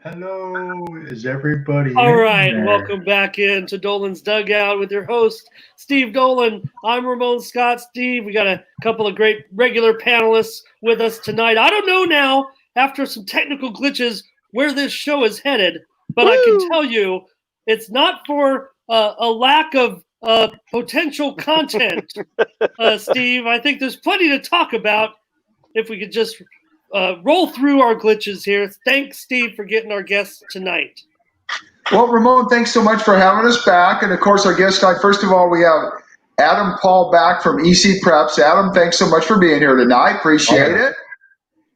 Hello, is everybody All in right, there? welcome back in to Dolan's Dugout with your host, Steve Dolan. I'm Ramon Scott. Steve, we got a couple of great regular panelists with us tonight. I don't know now, after some technical glitches, where this show is headed, but I can tell you it's not for a lack of potential content, Steve. I think there's plenty to talk about if we could just roll through our glitches here. Thanks, Steve, for getting our guests tonight. Well, Ramon, thanks so much for having us back. And of course, our guest tonight, first of all, we have Adam Paul back from EC Preps. Adam, thanks so much for being here tonight. Appreciate it.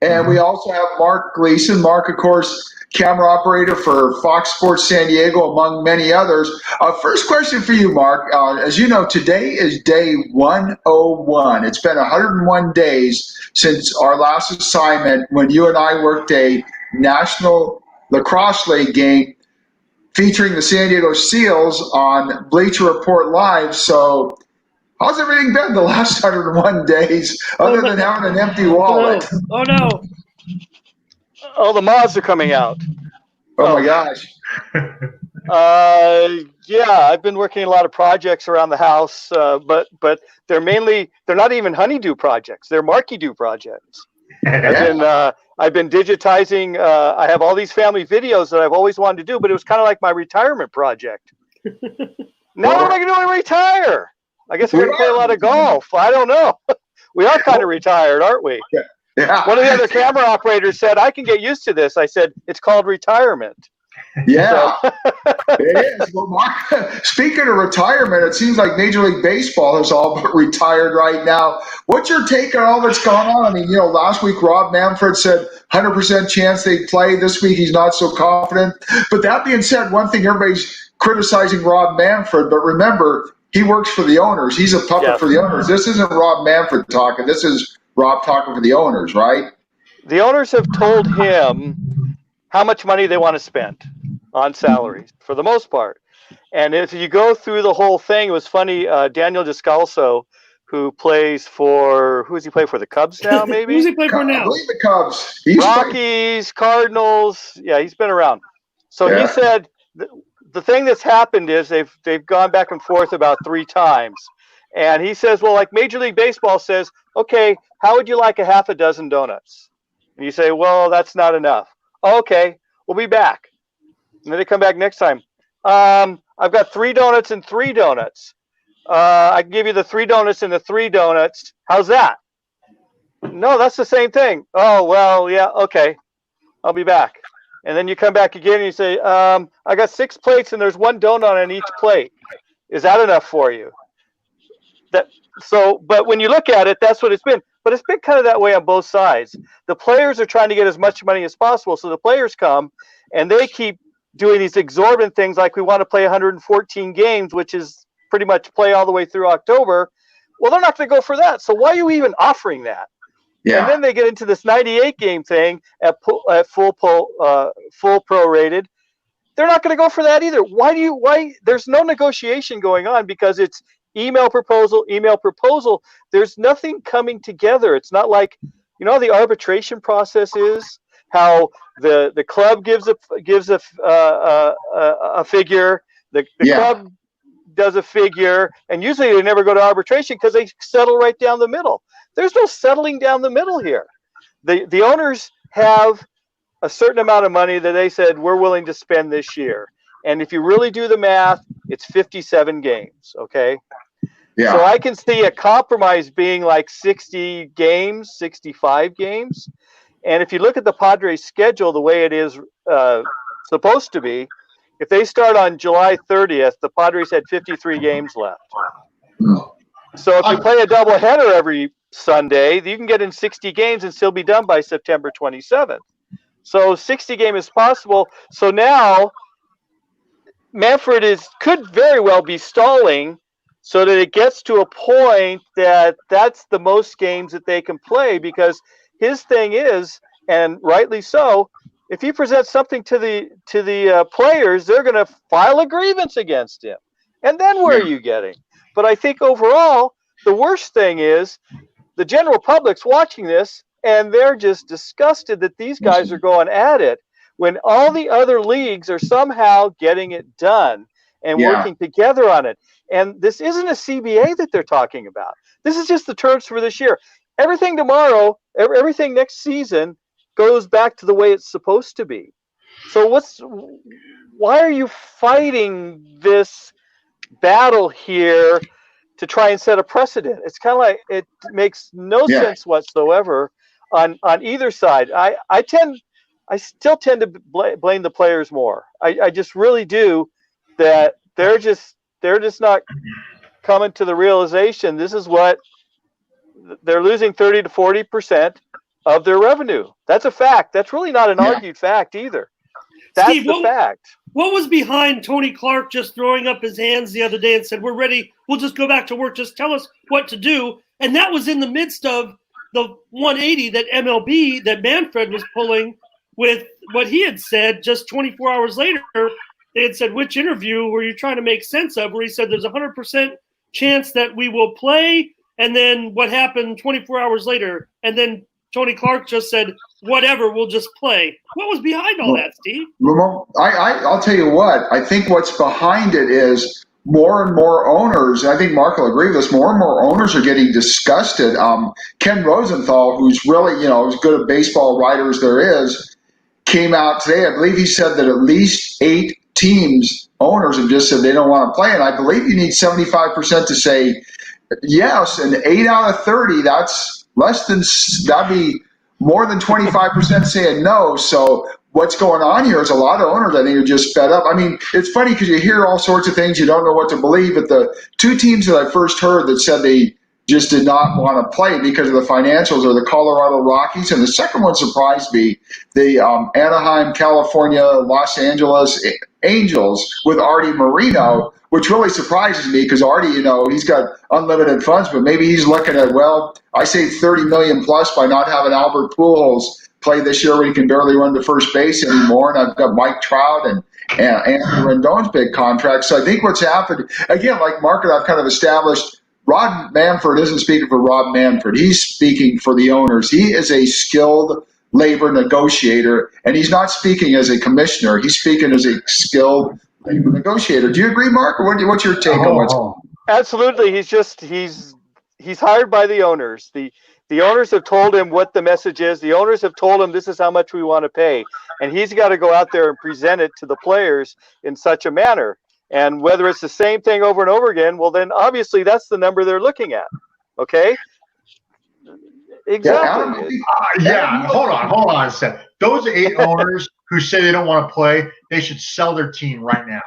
And we also have Mark Gleason. Mark, of course, camera operator for Fox Sports San Diego, among many others. First question for you, Mark. As you know, today is day 101. It's been 101 days since our last assignment when you and I worked a National Lacrosse League game featuring the San Diego Seals on Bleacher Report Live. So how's everything been the last 101 days other than having an empty wallet? Oh, no. Oh, the moths are coming out. Oh my gosh. Yeah, I've been working a lot of projects around the house, but they're not even honeydew projects. They're marky-dew projects. I've been digitizing. I have all these family videos that I've always wanted to do, but it was kind of like my retirement project. Now what am I going to retire? I guess I'm going to play a lot of golf. I don't know. We are kind of retired, aren't we? Yeah. One of the other camera operators said, I can get used to this. I said, it's called retirement. Yeah, it is. Well, Mark, speaking of retirement, it seems like Major League Baseball is all but retired right now. What's your take on all that's gone on? I mean, last week Rob Manfred said 100% chance they'd play. This week he's not so confident. But that being said, one thing, everybody's criticizing Rob Manfred, but remember, he works for the owners. He's a puppet for the owners. This isn't Rob Manfred talking. This is Rob talking for the owners, right? The owners have told him how much money they want to spend on salaries for the most part. And if you go through the whole thing, it was funny. Daniel Descalso, who plays for, who does he play for? The Cubs now, maybe? Who's he play for now? I believe the Cubs. Rockies, Cardinals. Yeah, he's been around. So he said the thing that's happened is they've gone back and forth about 3 times. And he says, well, like Major League Baseball says, okay, how would you like a half a dozen donuts? And you say, well, that's not enough. Okay, we'll be back. And then they come back next time. I've got 3 donuts and 3 donuts. I can give you the 3 donuts and the 3 donuts. How's that? No, that's the same thing. Oh, well, yeah, okay. I'll be back. And then you come back again and you say, I got 6 plates and there's 1 donut on each plate. Is that enough for you? But when you look at it, that's what it's been. But it's been kind of that way on both sides. The players are trying to get as much money as possible. So the players come and they keep doing these exorbitant things like we want to play 114 games, which is pretty much play all the way through October. Well, they're not going to go for that. So why are you even offering that? Yeah. And then they get into this 98 game thing at full prorated. They're not going to go for that either. Why? There's no negotiation going on because it's email proposal. There's nothing coming together. It's not like, the arbitration process is how the club gives a figure, the club does a figure, and usually they never go to arbitration because they settle right down the middle. There's no settling down the middle here. The owners have a certain amount of money that they said we're willing to spend this year. And if you really do the math, it's 57 games, okay? Yeah. So I can see a compromise being like 60 games, 65 games. And if you look at the Padres' schedule the way it is supposed to be, if they start on July 30th, the Padres had 53 games left. So if you play a doubleheader every Sunday, you can get in 60 games and still be done by September 27th. So 60 game is possible. So now Manfred could very well be stalling so that it gets to a point that that's the most games that they can play, because his thing is, and rightly so, if he presents something to the players, they're going to file a grievance against him. And then where are you getting? But I think overall, the worst thing is the general public's watching this, and they're just disgusted that these guys are going at it when all the other leagues are somehow getting it done and working together on it. And this isn't a CBA that they're talking about. This is just the terms for this year. Everything tomorrow, everything next season goes back to the way it's supposed to be. So why are you fighting this battle here to try and set a precedent? It's kind of like, it makes no sense whatsoever on either side. I still tend to blame the players more. I just really do, that they're just not coming to the realization this is what they're losing, 30 to 40% of their revenue. That's a fact. That's really not an argued fact either. That's Steve, the fact. What was behind Tony Clark just throwing up his hands the other day and said, "We're ready. We'll just go back to work. Just tell us what to do." And that was in the midst of the 180 that MLB, that Manfred was pulling with what he had said just 24 hours later. They had said, "Which interview were you trying to make sense of?" Where he said, "There's a 100% chance that we will play." And then what happened 24 hours later? And then Tony Clark just said, "Whatever, we'll just play." What was behind all that, Steve? Ramon, I'll tell you what. I think what's behind it is more and more owners, and I think Mark will agree with this, more and more owners are getting disgusted. Ken Rosenthal, who's really, as good a baseball writer as there is, came out today. I believe he said that at least 8 teams, owners, have just said they don't want to play. And I believe you need 75% to say yes, and 8 out of 30, that'd be more than 25% saying no. So what's going on here is a lot of owners, I think, are just fed up. I mean, it's funny because you hear all sorts of things, you don't know what to believe, but the 2 teams that I first heard that said they just did not want to play because of the financials are the Colorado Rockies, and the second one surprised me, the Anaheim, California, Los Angeles Angels with Artie Moreno, which really surprises me because Artie, he's got unlimited funds, but maybe he's looking at, well, I saved $30 million plus by not having Albert Pujols play this year when he can barely run to first base anymore, and I've got Mike Trout and Anthony Rendon's big contract. So I think what's happened, again, like Mark and I've kind of established, Rob Manfred isn't speaking for Rob Manfred. He's speaking for the owners. He is a skilled labor negotiator, and he's not speaking as a commissioner. He's speaking as a skilled labor negotiator. Do you agree, Mark? Or what's your take on what's going on? Absolutely. He's hired by the owners. The owners have told him what the message is. The owners have told him this is how much we want to pay. And he's got to go out there and present it to the players in such a manner. And whether it's the same thing over and over again, well, then obviously that's the number they're looking at. Okay? Exactly. Hold on a second. Those 8 owners who say they don't want to play, they should sell their team right now.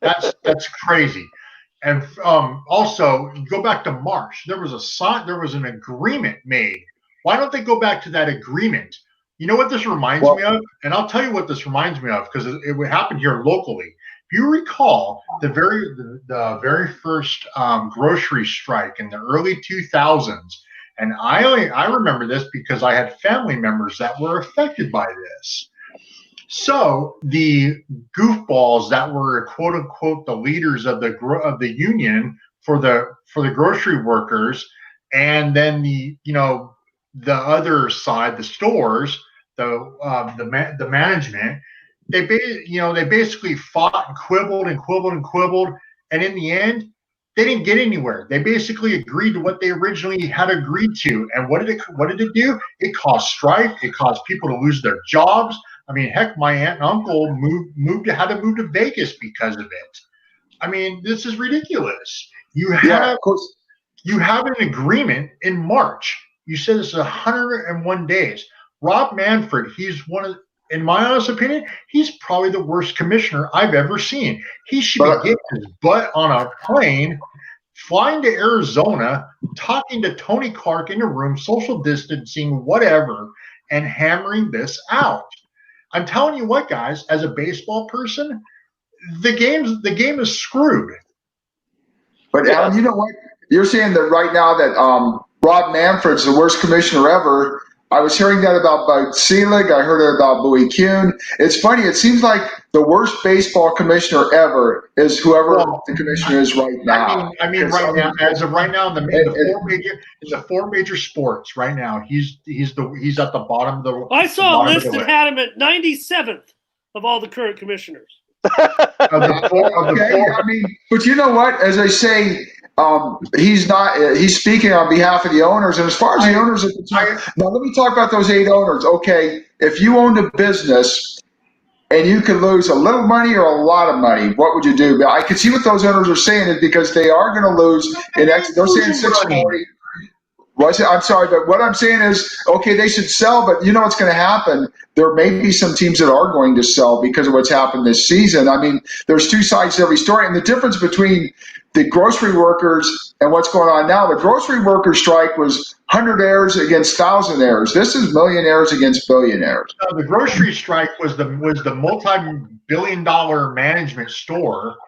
That's crazy. And also, go back to March. There was an agreement made. Why don't they go back to that agreement? You know what this reminds me of? And I'll tell you what this reminds me of, because it would happen here locally. If you recall, the very first grocery strike in the early 2000s, and I remember this because I had family members that were affected by this. So the goofballs that were quote unquote the leaders of the union for the grocery workers, and then the other side, the stores, the management, they basically fought and quibbled, and in the end, they didn't get anywhere. They basically agreed to what they originally had agreed to, and what did it do? It caused strife. It caused people to lose their jobs. I mean, heck, my aunt and uncle had to move to Vegas because of it. I mean, this is ridiculous. You have an agreement in March. You said it's 101 days. Rob Manfred, in my honest opinion, he's probably the worst commissioner I've ever seen. He should be getting his butt on a plane, flying to Arizona, talking to Tony Clark in a room, social distancing, whatever, and hammering this out. I'm telling you what, guys, as a baseball person, the game is screwed. But Alan, you know what? You're saying that right now that Rob Manfred's the worst commissioner ever. I was hearing that about Selig. I heard it about Bowie Kuhn. It's funny. It seems like the worst baseball commissioner ever is whoever the commissioner is right now. I mean, right now, as of right now, in the 4 major sports right now, he's at the bottom of the. I saw a list that had him at 97th. of all the current commissioners. Okay, I mean, but you know what? As I say, he's speaking on behalf of the owners. And as far as the owners are concerned, now let me talk about those 8 owners. Okay, if you owned a business and you could lose a little money or a lot of money, what would you do? But I can see what those owners are saying is because they are going to lose. They're saying 640. I'm sorry, but what I'm saying is, okay, they should sell, but you know what's going to happen? There may be some teams that are going to sell because of what's happened this season. I mean, there's 2 sides to every story, and the difference between the grocery workers and what's going on now, the grocery worker strike was 100 heirs against 1,000 heirs. This is millionaires against billionaires. The grocery strike was the multi-billion-dollar management store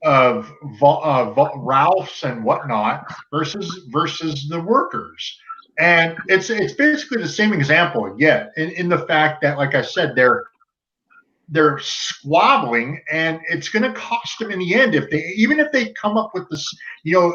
of Ralph's and whatnot versus the workers, and it's basically the same example again in the fact that, like I said, they're squabbling, and it's going to cost them in the end even if they come up with this,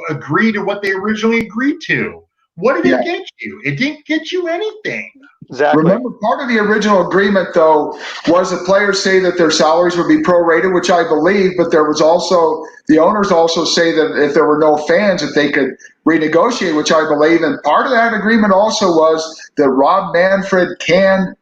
agree to what they originally agreed to. What did it get you? It didn't get you anything. Exactly. Remember, part of the original agreement, though, was the players say that their salaries would be prorated, which I believe, but there was also, the owners also say that if there were no fans, that they could renegotiate, which I believe. And part of that agreement also was that Rob Manfred can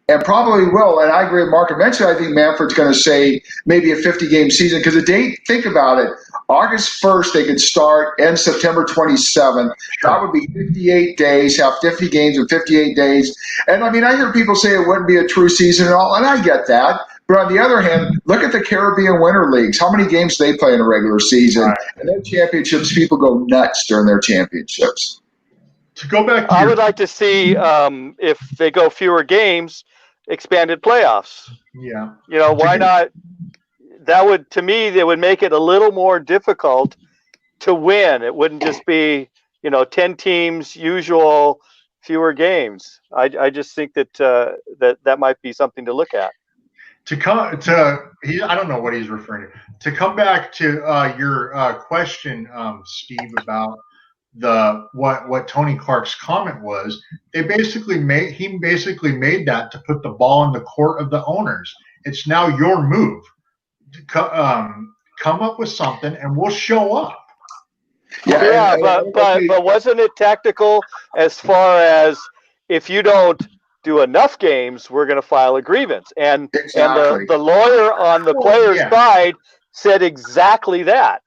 and probably will, and I agree with Mark eventually, I think Manfred's going to say maybe a 50-game season, because the date, think about it, August 1st they could start, end September 27th. That would be 58 days, have 50 games in 58 days. And I mean, I hear people say it wouldn't be a true season and all, and I get that. But on the other hand, look at the Caribbean Winter Leagues. How many games they play in a regular season? Right. And their championships, people go nuts during their championships. To go back to I would like to see, if they go fewer games, expanded playoffs. Yeah. Why not? That would, to me, they would make it a little more difficult to win. It wouldn't just be, 10 teams, usual, fewer games. I just think that that might be something to look at. I don't know what he's referring to. To come back to your question, Steve, about what Tony Clark's comment was, he basically made that to put the ball in the court of the owners. It's now your move. Come up with something, and we'll show up. But wasn't it tactical as far as, if you don't do enough games, we're going to file a grievance? And the lawyer on the player's side said exactly that.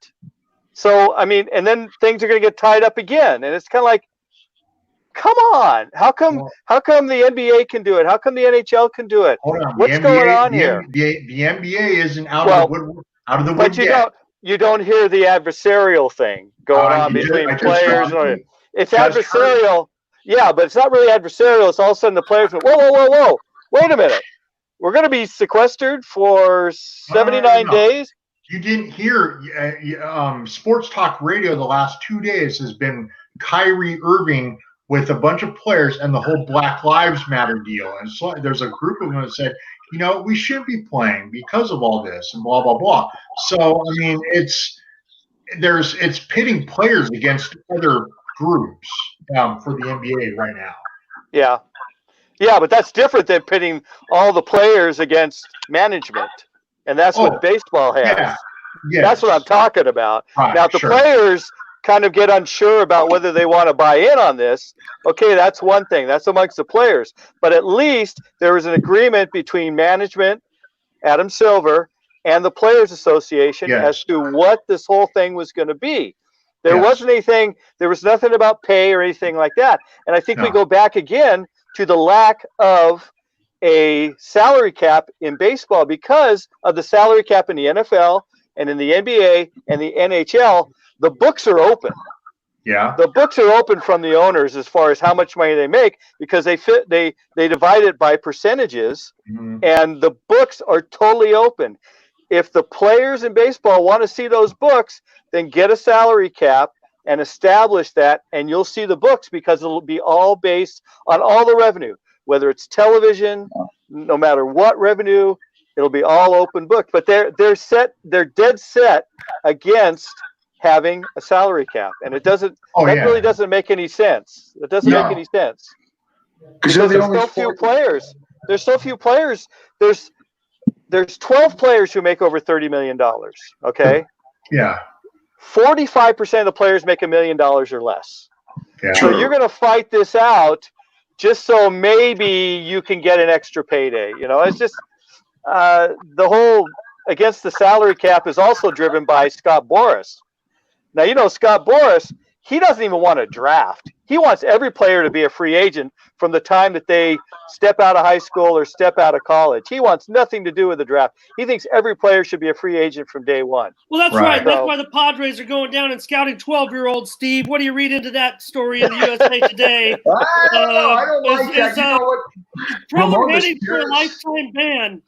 So, I mean, and then things are going to get tied up again. And it's kind of like, come on. How come the NBA can do it? How come the NHL can do it? What's going on here? The NBA isn't out of the wood yet. You don't hear the adversarial thing going on between players. It's adversarial. Yeah, but it's not really adversarial. It's all of a sudden the players go, whoa. Wait a minute. We're going to be sequestered for 79 days? You didn't hear Sports Talk Radio the last 2 days has been Kyrie Irving with a bunch of players and the whole Black Lives Matter deal. And so there's a group of them that said, we shouldn't be playing because of all this and blah, blah, blah. So, I mean, it's pitting players against other groups for the NBA right now. Yeah. Yeah, but that's different than pitting all the players against management. And that's what baseball has. Yeah. Yes. That's what I'm talking about. Right, now, if the players kind of get unsure about whether they want to buy in on this, okay, that's one thing. That's amongst the players. But at least there was an agreement between management, Adam Silver, and the Players Association as to what this whole thing was going to be. There wasn't anything, there was nothing about pay or anything like that. And I think we go back again to the lack of a salary cap in baseball because of the salary cap in the NFL and in the NBA and the NHL. The books are open. Yeah. The books are open from the owners as far as how much money they make because they divide it by percentages, and the books are totally open. If the players in baseball want to see those books, then get a salary cap and establish that, and you'll see the books because it'll be all based on all the revenue, whether it's television, no matter what revenue, it'll be all open book. But they're dead set against having a salary cap, and it doesn't. Really doesn't make any sense. It doesn't make any sense because there's so few players. There's so few players. There's there's 12 players who make over $30 million. Okay. Yeah. 45% of the players make $1 million or less. Yeah. So you're going to fight this out just so maybe you can get an extra payday. You know, it's just the whole against the salary cap is also driven by Scott Boras. Now, you know, Scott Boras, he doesn't even want to draft. He wants every player to be a free agent from the time that they step out of high school or step out of college. He wants nothing to do with the draft. He thinks every player should be a free agent from day one. Well, that's right. That's why the Padres are going down and scouting 12-year-olds, Steve. What do you read into that story in the USA Today? I don't like that. You know what? Probably heading for a lifetime ban.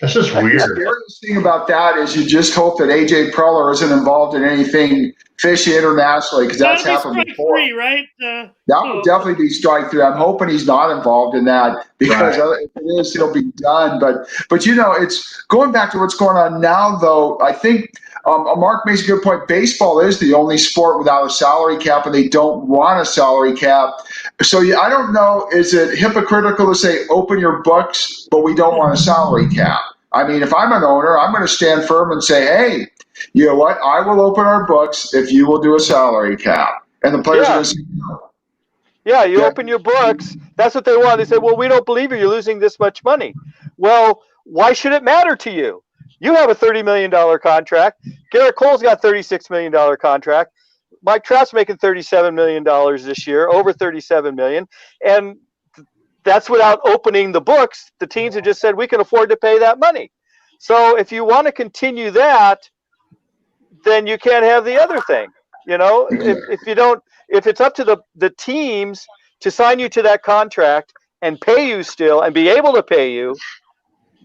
That's just weird. The scariest thing about that is you just hope that AJ Preller isn't involved in anything fishy internationally, because that's happened before. Free, right? That would definitely be strike three. I'm hoping he's not involved in that, because if it is, it'll be done. But you know, it's going back to what's going on now, though. I think Mark makes a good point. Baseball is the only sport without a salary cap, and they don't want a salary cap. So I don't know, is it hypocritical to say open your books, but we don't want a salary cap? I mean, if I'm an owner, I'm going to stand firm and say, hey, you know what? I will open our books if you will do a salary cap. And the players are going to say no. Yeah, you open your books. That's what they want. They say, well, we don't believe you. You're losing this much money. Well, why should it matter to you? You have a $30 million contract. Garrett Cole's got a $36 million contract. Mike Trout's making $37 million this year, over $37 million. And that's without opening the books. The teams have just said, we can afford to pay that money. So if you want to continue that, then you can't have the other thing. You know, if you don't, if it's up to the teams to sign you to that contract and pay you still and be able to pay you,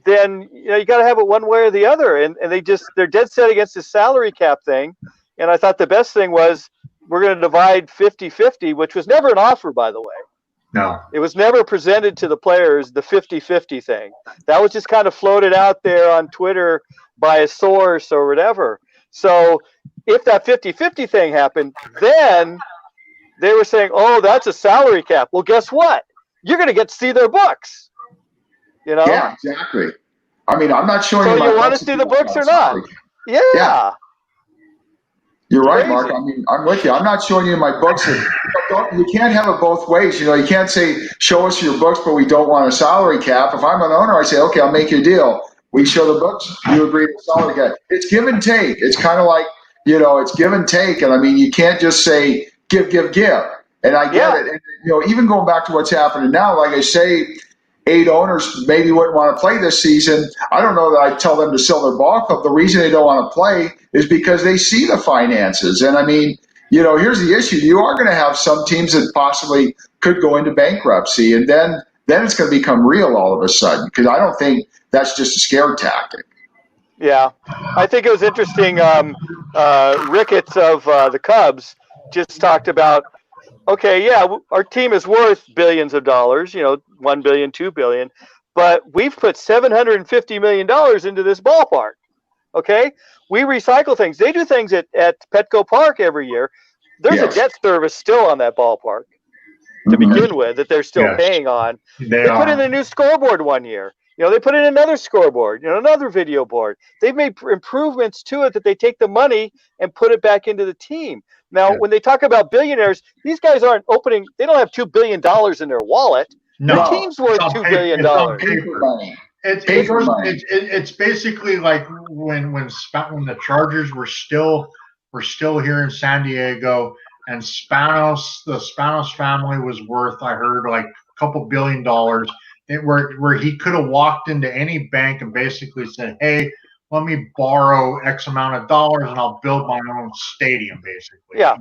then you know you got to have it one way or the other. And they're dead set against the salary cap thing. And I thought the best thing was we're going to divide 50-50, which was never an offer, by the way. No. It was never presented to the players, the 50-50 thing. That was just kind of floated out there on Twitter by a source or whatever. So if that 50-50 thing happened, then they were saying, oh, that's a salary cap. Well, guess what? You're going to get to see their books. You know? Yeah, exactly. I mean, I'm not showing you. So you want to see the books or not? Yeah. You're right, Mark. I mean, I'm with you. I'm not showing you my books. You can't have it both ways. You know, you can't say, show us your books, but we don't want a salary cap. If I'm an owner, I say, okay, I'll make you a deal. We show the books, you agree to salary cap. It's give and take. It's kind of like, you know, it's give and take. And I mean, you can't just say, give. And I get it. And, you know, even going back to what's happening now, like I say, 8 owners maybe wouldn't want to play this season. I don't know that I tell them to sell their ball club. The reason they don't want to play is because they see the finances. And I mean, you know, here's the issue. You are going to have some teams that possibly could go into bankruptcy, and then it's going to become real all of a sudden, because I don't think that's just a scare tactic. Yeah. I think it was interesting. Ricketts of the Cubs just talked about, okay, yeah, our team is worth billions of dollars, you know, $1 billion, $2 billion, but we've put $750 million into this ballpark. Okay? We recycle things. They do things at Petco Park every year. There's a debt service still on that ballpark to begin with that they're still paying on. They put in a new scoreboard one year. You know, they put in another scoreboard, you know, another video board. They've made improvements to it that they take the money and put it back into the team. Now, when they talk about billionaires, these guys aren't opening. They don't have $2 billion in their wallet. No, the team's worth $2 billion. It's basically like when the Chargers were still here in San Diego, and the Spanos family was worth, I heard, like a couple $1 billion, where he could have walked into any bank and basically said, hey, let me borrow X amount of dollars and I'll build my own stadium, basically. Yeah.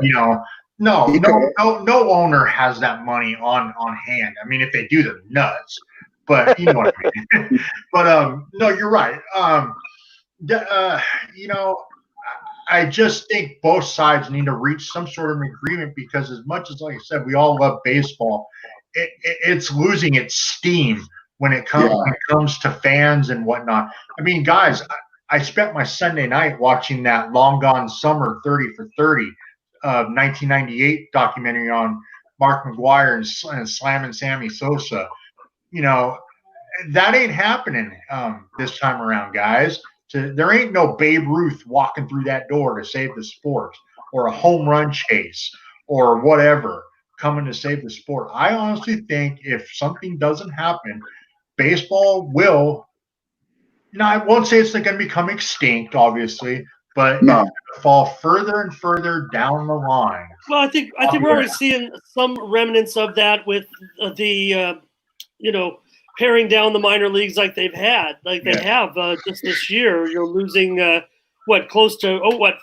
You know, no owner has that money on hand. I mean, if they do, they're nuts. But you know what I mean. But no, you're right. You know, I just think both sides need to reach some sort of agreement, because as much as, like I said, we all love baseball, it's losing its steam when it comes to fans and whatnot. I mean, guys, I spent my Sunday night watching that Long Gone Summer 30 for 30 1998 documentary on Mark McGwire and slamming Sammy Sosa. You know, that ain't happening this time around, guys. There ain't no Babe Ruth walking through that door to save the sport, or a home run chase, or whatever coming to save the sport. I honestly think if something doesn't happen, baseball will. Now, I won't say it's going to become extinct, obviously, but it's going to fall further and further down the line. Well, I think we're already seeing some remnants of that with the paring down the minor leagues like they've had, they have just this year. You're losing close to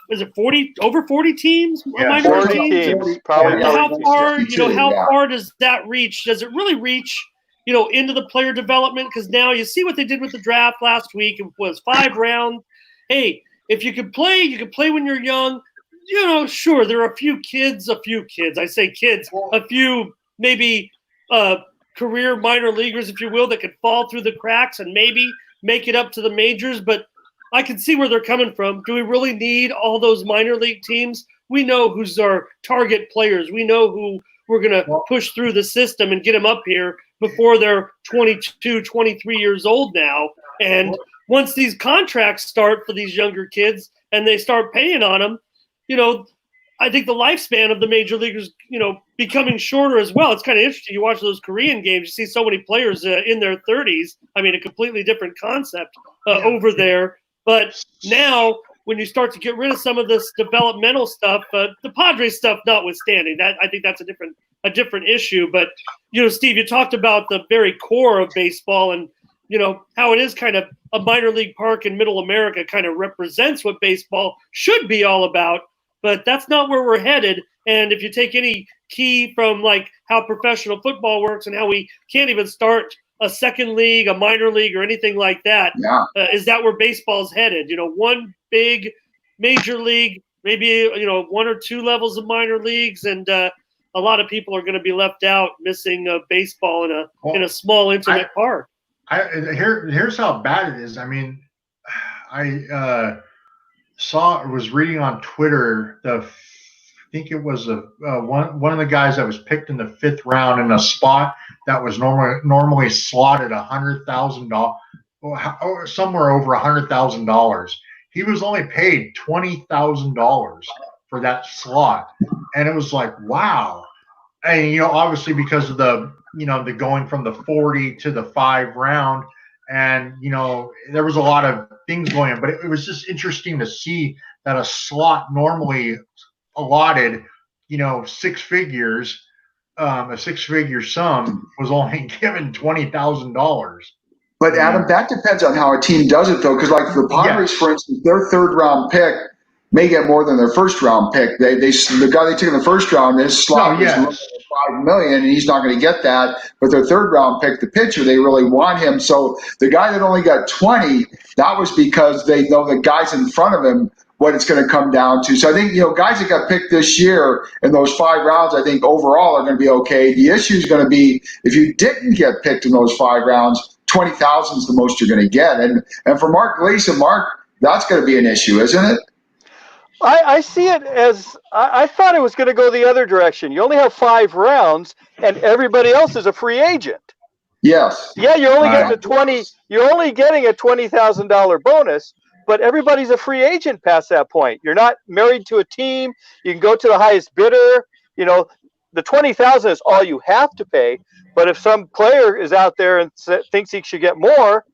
is it 40 over 40 teams? Yeah, minor 40 teams. Probably. How far how far does that reach? Does it really reach into the player development? Because now you see what they did with the draft last week. It was 5 rounds. Hey, if you could play, you can play when you're young. Sure, there are a few kids. I say kids, a few maybe career minor leaguers, if you will, that could fall through the cracks and maybe make it up to the majors. But I can see where they're coming from. Do we really need all those minor league teams? We know who's our target players. We know who we're going to push through the system and get them up here before they're 22, 23 years old now. And once these contracts start for these younger kids and they start paying on them, I think the lifespan of the major leaguers, becoming shorter as well. It's kind of interesting. You watch those Korean games, you see so many players in their 30s. I mean, a completely different concept over there. But now, when you start to get rid of some of this developmental stuff, the Padres stuff notwithstanding, that I think that's a different issue. But Steve, you talked about the very core of baseball and how it is kind of a minor league park in Middle America, kind of represents what baseball should be all about. But that's not where we're headed. And if you take any key from how professional football works and how we can't even start a second league, a minor league, or anything like that, is that where baseball's headed? One big major league, maybe 1 or 2 levels of minor leagues, and a lot of people are going to be left out, missing baseball in a small, intimate park. Here's how bad it is. I mean, I was reading on Twitter I think it was one of the guys that was picked in the 5th round in a spot that was normally slotted $100,000, somewhere over $100,000. He was only paid $20,000 for that slot, and it was like, wow. And obviously because of the going from the 40 to the 5 round. And, there was a lot of things going on, but it was just interesting to see that a slot normally allotted, 6 figures, a 6-figure sum was only given $20,000. But Adam, that depends on how a team does it, though, because the Padres, for instance, their 3rd round pick may get more than their 1st round pick. The guy they took in the 1st round, his slot was $5 million, and he's not going to get that. But their 3rd round pick, the pitcher, they really want him. So the guy that only got 20, that was because they know the guys in front of him what it's going to come down to. So I think guys that got picked this year in those 5 rounds, I think overall are going to be okay. The issue is going to be if you didn't get picked in those 5 rounds, 20,000 is the most you're going to get. And for Mark Gleason, that's going to be an issue, isn't it? I see it as I thought it was going to go the other direction. You only have 5 rounds, and everybody else is a free agent. Yes. Yeah, you're only getting You're only getting a $20,000 bonus, but everybody's a free agent past that point. You're not married to a team. You can go to the highest bidder. The $20,000 is all you have to pay. But if some player is out there and thinks he should get more,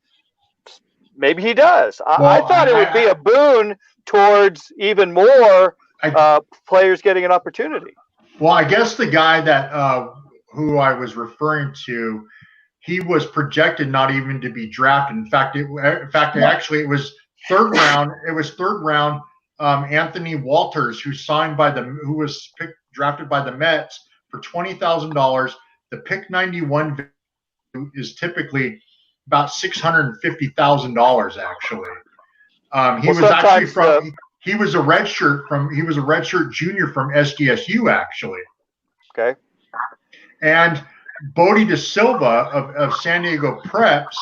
maybe he does. I thought it would be a boon towards even more players getting an opportunity. Well, I guess the guy that who I was referring to, he was projected not even to be drafted. In fact, actually, it was 3rd round. It was 3rd round. Anthony Walters, who was drafted by the Mets for $20,000. The pick 91 is typically about $650,000. Actually. He was a redshirt junior from SDSU, actually. Okay. And Bodie De Silva of San Diego Preps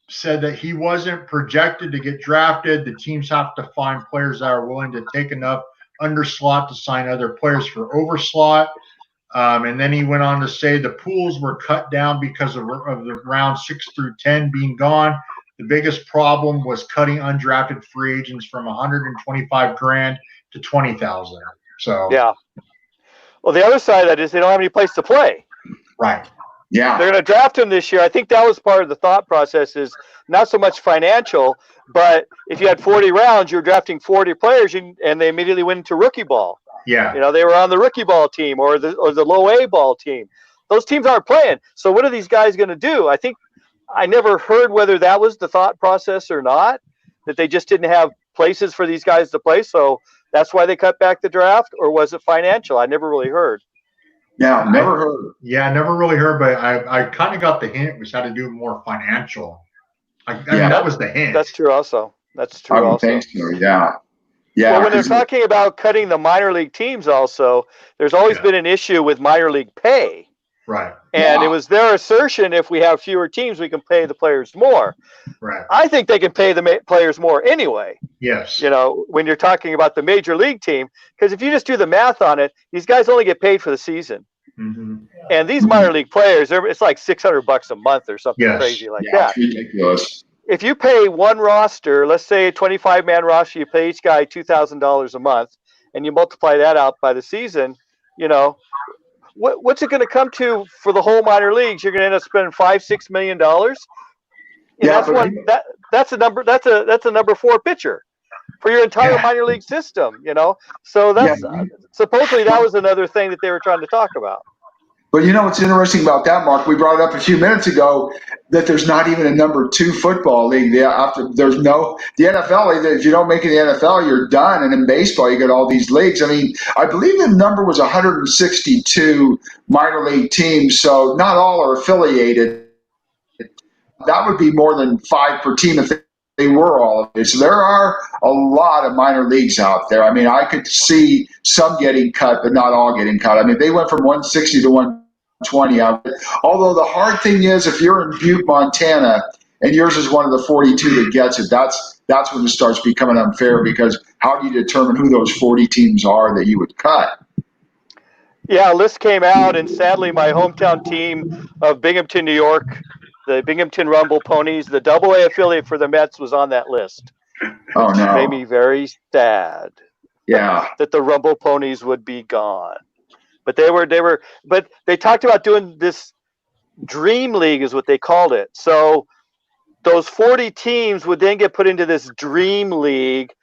said that he wasn't projected to get drafted. The teams have to find players that are willing to take enough underslot to sign other players for overslot. And then he went on to say the pools were cut down because of the round 6 through 10 being gone. The biggest problem was cutting undrafted free agents from 125 grand to 20,000. So yeah. Well, the other side of that is they don't have any place to play. Right. Yeah. They're going to draft him this year. I think that was part of the thought process, is not so much financial, but if you had 40 rounds, you're drafting 40 players, and they immediately went into rookie ball. Yeah. You know, they were on the rookie ball team or the low A ball team. Those teams aren't playing. So what are these guys going to do? I think I never heard whether that was the thought process or not, that they just didn't have places for these guys to play. So that's why they cut back the draft, or was it financial? I never really heard. Yeah, never heard. Yeah, never really heard, but I kind of got the hint it was how to do more financial. I mean, that was the hint. That's true also. That's true I would also. think so, yeah. Yeah. Well, when they're talking about cutting the minor league teams also, there's always been an issue with minor league pay. Right. And it was their assertion, if we have fewer teams, we can pay the players more. Right. I think they can pay the players more anyway. Yes. You know, when you're talking about the major league team, because if you just do the math on it, these guys only get paid for the season. Mm-hmm. And these minor league players, it's like $600 a month or something crazy like that. It's ridiculous. If you pay one roster, let's say a 25-man roster, you pay each guy $2,000 a month, and you multiply that out by the season, you know, what's it going to come to for the whole minor leagues? You're going to end up spending $5-6 million. That's a number. That's a number 4 pitcher for your entire minor league system. You know, so that's supposedly that was another thing that they were trying to talk about. But you know what's interesting about that, Mark? We brought it up a few minutes ago that there's not even a number 2 football league. The NFL league. If you don't make it in the NFL, you're done. And in baseball, you got all these leagues. I mean, I believe the number was 162 minor league teams. So not all are affiliated. That would be more than 5 per team if they were all of it. So there are a lot of minor leagues out there. I mean, I could see some getting cut, but not all getting cut. I mean, they went from 160 to 120 out. Although the hard thing is, if you're in Butte, Montana, and yours is one of the 42 that gets it, that's when it starts becoming unfair, because how do you determine who those 40 teams are that you would cut? Yeah, a list came out, and sadly, my hometown team of Binghamton, New York, the Binghamton Rumble Ponies, the AA affiliate for the Mets, was on that list. Oh, no. It made me very sad. Yeah. That the Rumble Ponies would be gone. But they talked about doing this Dream League is what they called it. So those 40 teams would then get put into this Dream League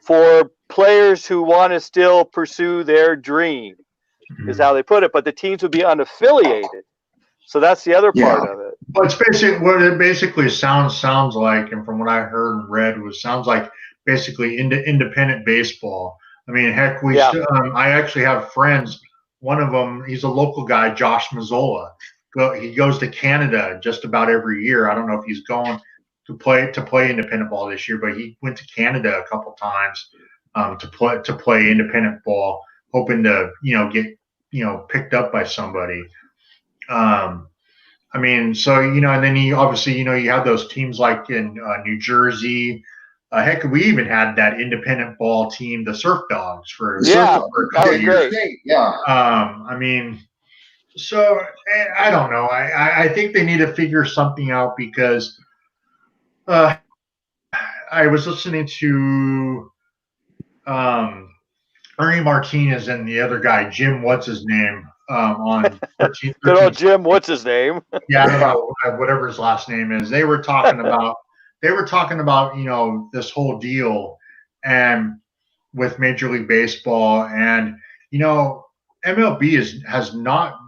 for players who want to still pursue their dream, is how they put it. But the teams would be unaffiliated. So that's the other part of it. Well, it's basically what it basically sounds like, and from what I heard and read, sounds like basically independent baseball. I mean, heck, I actually have friends. One of them, he's a local guy, Josh Mazzola. He goes to Canada just about every year. I don't know if he's going to play independent ball this year, but he went to Canada a couple times to play independent ball, hoping to get picked up by somebody. I mean, so, and then you obviously, you have those teams like in New Jersey. Heck, we even had that independent ball team, the Surf Dogs, for a couple of years. Yeah. I mean, so I don't know. I think they need to figure something out, because I was listening to Ernie Martinez and the other guy, Jim, what's his name, on 13. Good old Jim, what's his name? Yeah, I don't know, whatever his last name is. They were talking about this whole deal and with Major League Baseball, and MLB has not,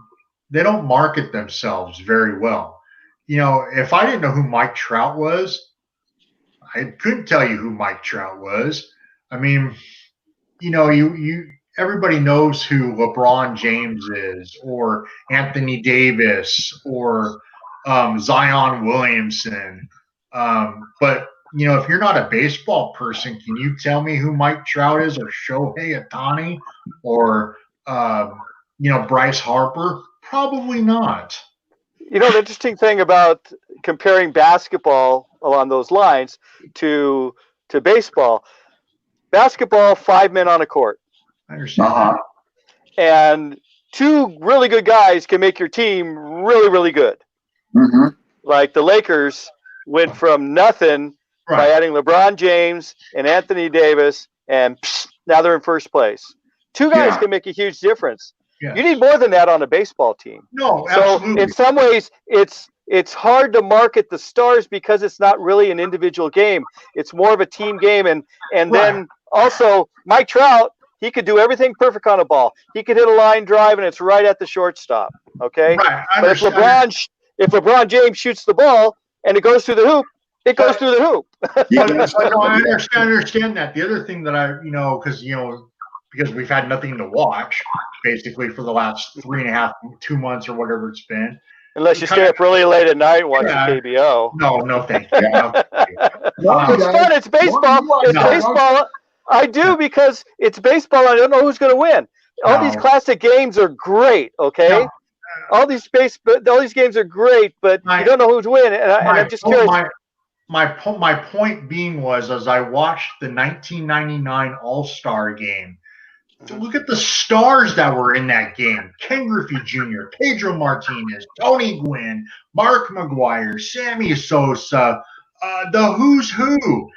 they don't market themselves very well. If I didn't know who Mike Trout was, I couldn't tell you who Mike Trout was. I mean, everybody knows who LeBron James is, or Anthony Davis, or Zion Williamson. But if you're not a baseball person, can you tell me who Mike Trout is, or Shohei Ohtani, or Bryce Harper? Probably not. The interesting thing about comparing basketball along those lines to baseball, basketball, 5 men on a court. I understand. And two really good guys can make your team really, really good. Mm-hmm. Like the Lakers went from nothing by adding LeBron James and Anthony Davis, and now they're in first place. Two guys can make a huge difference. Yes. You need more than that on a baseball team. No, so absolutely. In some ways, it's hard to market the stars because it's not really an individual game. It's more of a team game. And then also Mike Trout, he could do everything perfect on a ball. He could hit a line drive and it's right at the shortstop. Okay. Right. But if LeBron James shoots the ball and it goes through the hoop, it goes through the hoop. I understand that. The other thing that because we've had nothing to watch basically for the last 3.5, 2 months or whatever it's been. Unless you stay up really late at night and watch the KBO. No, thank you. It's fun. It's baseball. Baseball. I do because it's baseball. I don't know who's going to win. All these classic games are great. Okay. No. All these games are great, but you don't know who's winning. And I'm just curious. My point being was, as I watched the 1999 All-Star game, look at the stars that were in that game. Ken Griffey Jr., Pedro Martinez, Tony Gwynn, Mark McGwire, Sammy Sosa, the who's who.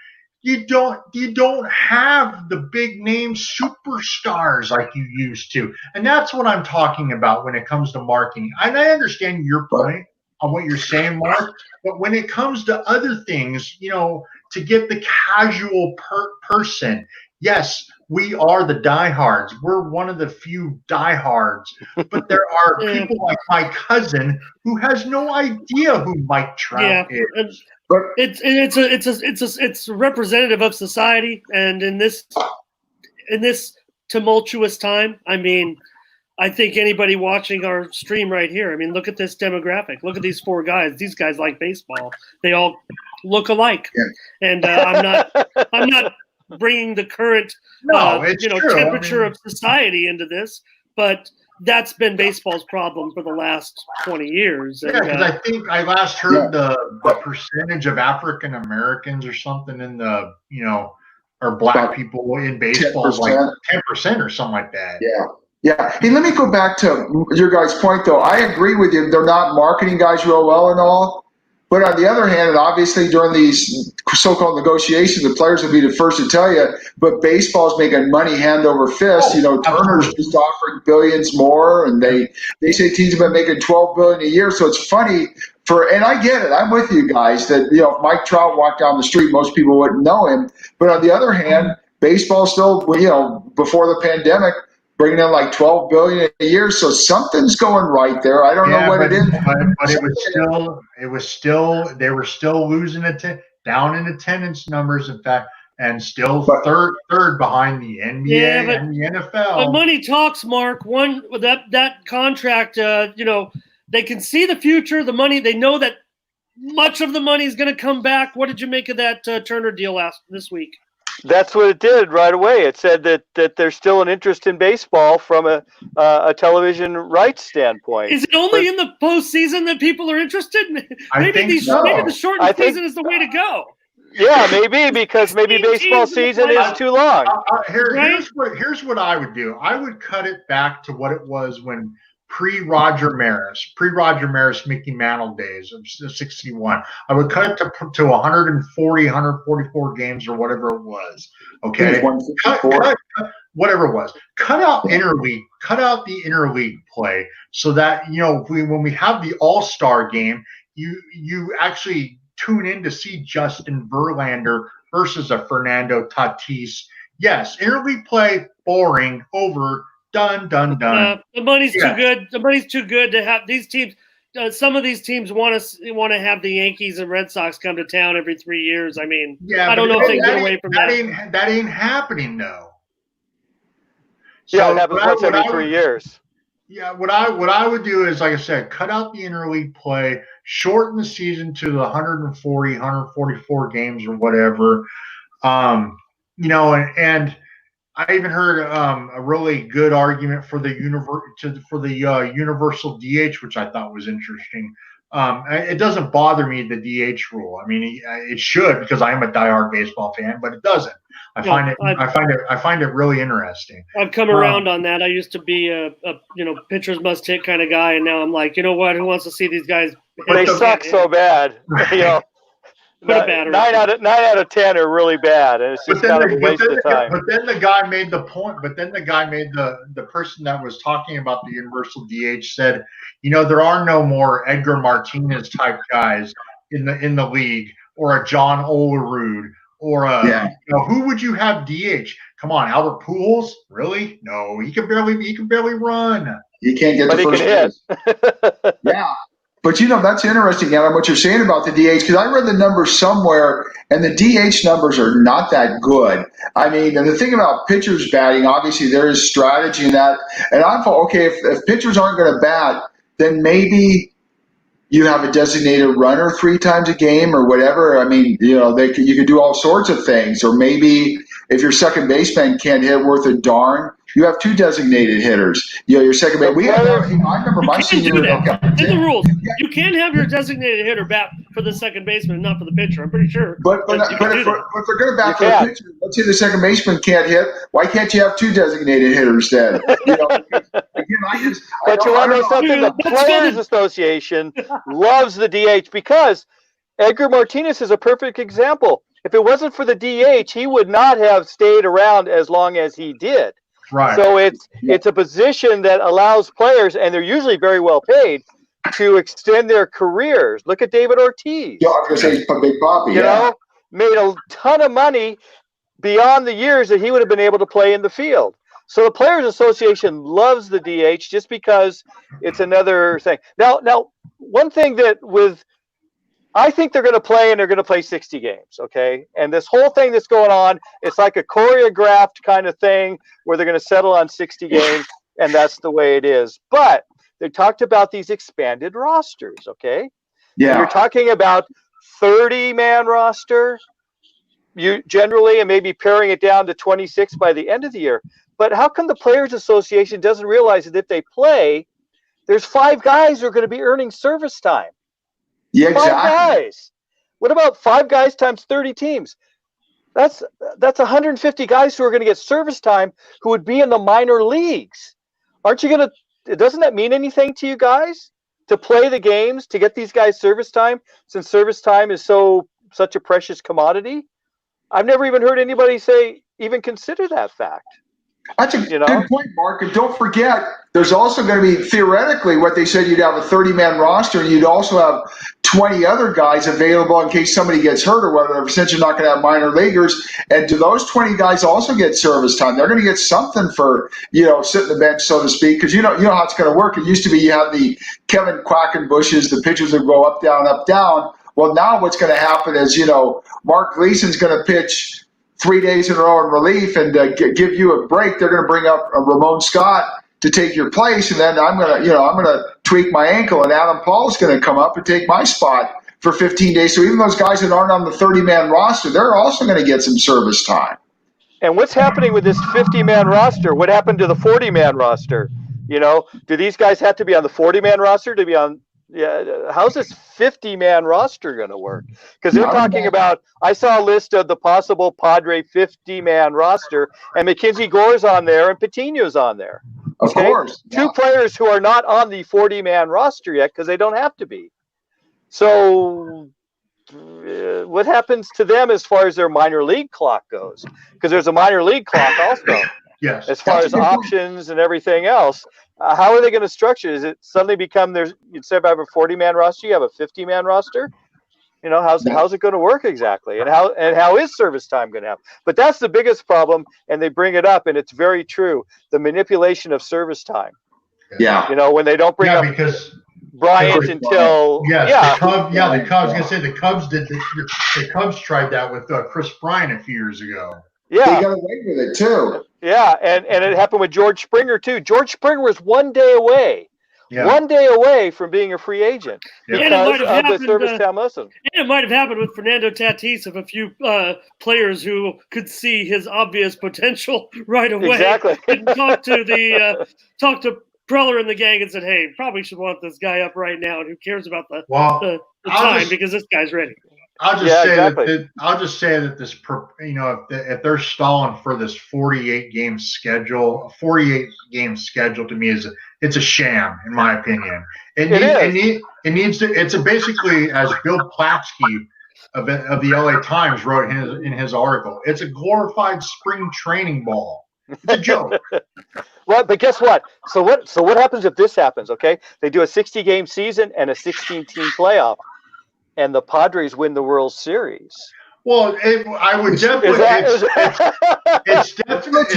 You don't have the big name superstars like you used to. And that's what I'm talking about when it comes to marketing. And I understand your point on what you're saying, Mark, but when it comes to other things, to get the casual person, yes, we are the diehards. We're one of the few diehards, but there are people like my cousin who has no idea who Mike Trout is. But it's representative of society, and in this tumultuous time, I mean, I think anybody watching our stream right here, I mean, look at this demographic. Look at these 4 guys. These guys like baseball. They all look alike, and I'm not bringing the current temperature of society into this, but that's been baseball's problem for the last 20 years. Yeah, because I think I last heard the percentage of African Americans or something in the or black people in baseball is like 10% or something like that. Yeah. Hey, let me go back to your guys' point though. I agree with you. They're not marketing guys real well and all. But on the other hand, and obviously during these so-called negotiations, the players will be the first to tell you, but baseball's making money hand over fist. Turner's just offering billions more, and they say teams have been making $12 billion a year. So it's funny and I get it. I'm with you guys that, if Mike Trout walked down the street, most people wouldn't know him. But on the other hand, baseball still, before the pandemic, bringing in like $12 billion a year, so something's going right there. I don't know what it is, but they were still losing down in attendance numbers, in fact, and still third behind the NBA and the NFL. But money talks, Mark. That contract, they can see the future, the money. They know that much of the money is going to come back. What did you make of that Turner deal this week? That's what it did right away. It said that there's still an interest in baseball from a television rights standpoint. Is it only in the postseason that people are interested? Maybe the shortened season is the way to go. Yeah, maybe because maybe baseball season is too long. Here's what I would do. I would cut it back to what it was when pre-Roger Maris, Mickey Mantle days of 61. I would cut it to 140, 144 games or whatever it was. Okay. Whatever it was. Cut out the interleague play so that, when we have the All-Star game, you actually tune in to see Justin Verlander versus a Fernando Tatis. Yes, interleague play, boring, over, done. The money's too good. The money's too good to have these teams. Some of these teams want to have the Yankees and Red Sox come to town every 3 years. I mean, I don't know if they can get away from that. That ain't happening though. So it happens once every 3 years. Yeah, what I would do is, like I said, cut out the interleague play, shorten the season to the 140, 144 games or whatever. And I even heard a really good argument for the universal DH, which I thought was interesting. It doesn't bother me, the DH rule. I mean, it should, because I am a diehard baseball fan, but it doesn't. I find it really interesting. I've come around on that. I used to be a pitchers must hit kind of guy, and now I'm like, you know what? Who wants to see these guys? They suck so bad. You know, Put a batter. 9 out of 10 are really bad, and it's just kind of a waste of time. But then the guy made the point. But then the guy made the person that was talking about the universal DH said, there are no more Edgar Martinez type guys in the league, or a John Olerud, or who would you have DH? Come on, Albert Pujols? Really? No, he can barely run. He can't get the first base. Yeah. But, that's interesting, Adam, what you're saying about the DH, because I read the numbers somewhere, and the DH numbers are not that good. I mean, and the thing about pitchers batting, obviously there is strategy in that. And I thought, okay, if pitchers aren't going to bat, then maybe you have a designated runner 3 times a game or whatever. I mean, you could do all sorts of things. Or maybe if your second baseman can't hit worth a darn, you have 2 designated hitters. Your second baseman. I remember my senior year. In the rules, you can have your designated hitter bat for the second baseman, not for the pitcher. I'm pretty sure. But if they're going to bat for the pitcher, let's say the second baseman can't hit. Why can't you have 2 designated hitters then? But you want to know something? The Players Association loves the DH because Edgar Martinez is a perfect example. If it wasn't for the DH, he would not have stayed around as long as he did. Right. So it's a position that allows players, and they're usually very well paid, to extend their careers. Look at David Ortiz. Yeah, I was going to say Big Papi. Made a ton of money beyond the years that he would have been able to play in the field. So the Players Association loves the DH just because it's another thing. Now, one thing I think they're going to play, and they're going to play 60 games, okay? And this whole thing that's going on, it's like a choreographed kind of thing where they're going to settle on 60 games, and that's the way it is. But they talked about these expanded rosters, okay? Yeah. You're talking about 30-man roster, you generally, and maybe paring it down to 26 by the end of the year. But how come the Players Association doesn't realize that if they play, there's 5 guys who are going to be earning service time? Yeah, exactly. 5 guys. What about 5 guys times 30 teams? That's 150 guys who are going to get service time who would be in the minor leagues. Aren't you going to? Doesn't that mean anything to you guys to play the games, to get these guys service time, since service time is such a precious commodity? I've never even heard anybody even consider that fact. That's a good point, Mark. And don't forget, there's also going to be, theoretically, what they said, you'd have a 30-man roster, and you'd also have 20 other guys available in case somebody gets hurt or whatever, since you're not going to have minor leaguers. And do those 20 guys also get service time? They're going to get something for, sitting the bench, so to speak, because you know how it's going to work. It used to be you have the Kevin Quackenbushes, the pitchers that go up, down, up, down. Well, now what's going to happen is, Mark Gleason's going to pitch 3 days in a row in relief and give you a break. They're going to bring up Ramon Scott to take your place, and then I'm going to tweak my ankle, and Adam Paul's going to come up and take my spot for 15 days. So even those guys that aren't on the 30-man roster, they're also going to get some service time. And what's happening with this 50-man roster? What happened to the 40-man roster? Do these guys have to be on the 40-man roster to be on? Yeah, how's this 50-man roster going to work? Because they're talking about, I saw a list of the possible Padre 50-man roster, and Mackenzie Gore's on there, and Patino's on there. Of course. Yeah. 2 players who are not on the 40-man roster yet because they don't have to be. So what happens to them as far as their minor league clock goes? Because there's a minor league clock also. Yes. As far as options and everything else. How are they going to structure it? Is it suddenly become instead of having a 40-man roster, you have a 50-man roster? How's it going to work exactly? And how is service time going to happen? But that's the biggest problem, and they bring it up, and it's very true. The manipulation of service time. Yeah. When they don't bring up Bryant until the Cubs. Yeah, the Cubs. I was going to say the Cubs did this. The Cubs tried that with Chris Bryant a few years ago. Yeah, they got away with it too. Yeah, and it happened with George Springer too. George Springer was 1 day away. Yeah. 1 day away from being a free agent because of the service time lesson. And it might have happened with Fernando Tatis of a few players who could see his obvious potential right away. Exactly. And talk to Preller and the gang and said, "Hey, probably should want this guy up right now. And who cares about the time because this guy's ready." I'll just say that this, if they're stalling for this 48 game schedule, a 48 game schedule to me it's a sham, in my opinion. It needs to. It's basically, as Bill Platsky of the LA Times wrote in his article, it's a glorified spring training ball. It's a joke. Well, but guess what? So what happens if this happens? Okay, they do a 60-game season and a 16-team playoff, and the Padres win the World Series. Well, I would definitely. It's definitely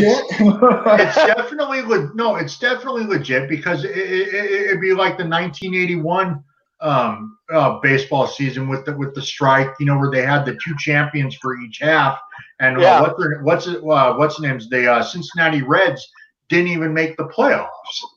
legit because it'd be like the 1981 baseball season with the strike, where they had the two champions for each half, and what's the names? The Cincinnati Reds didn't even make the playoffs,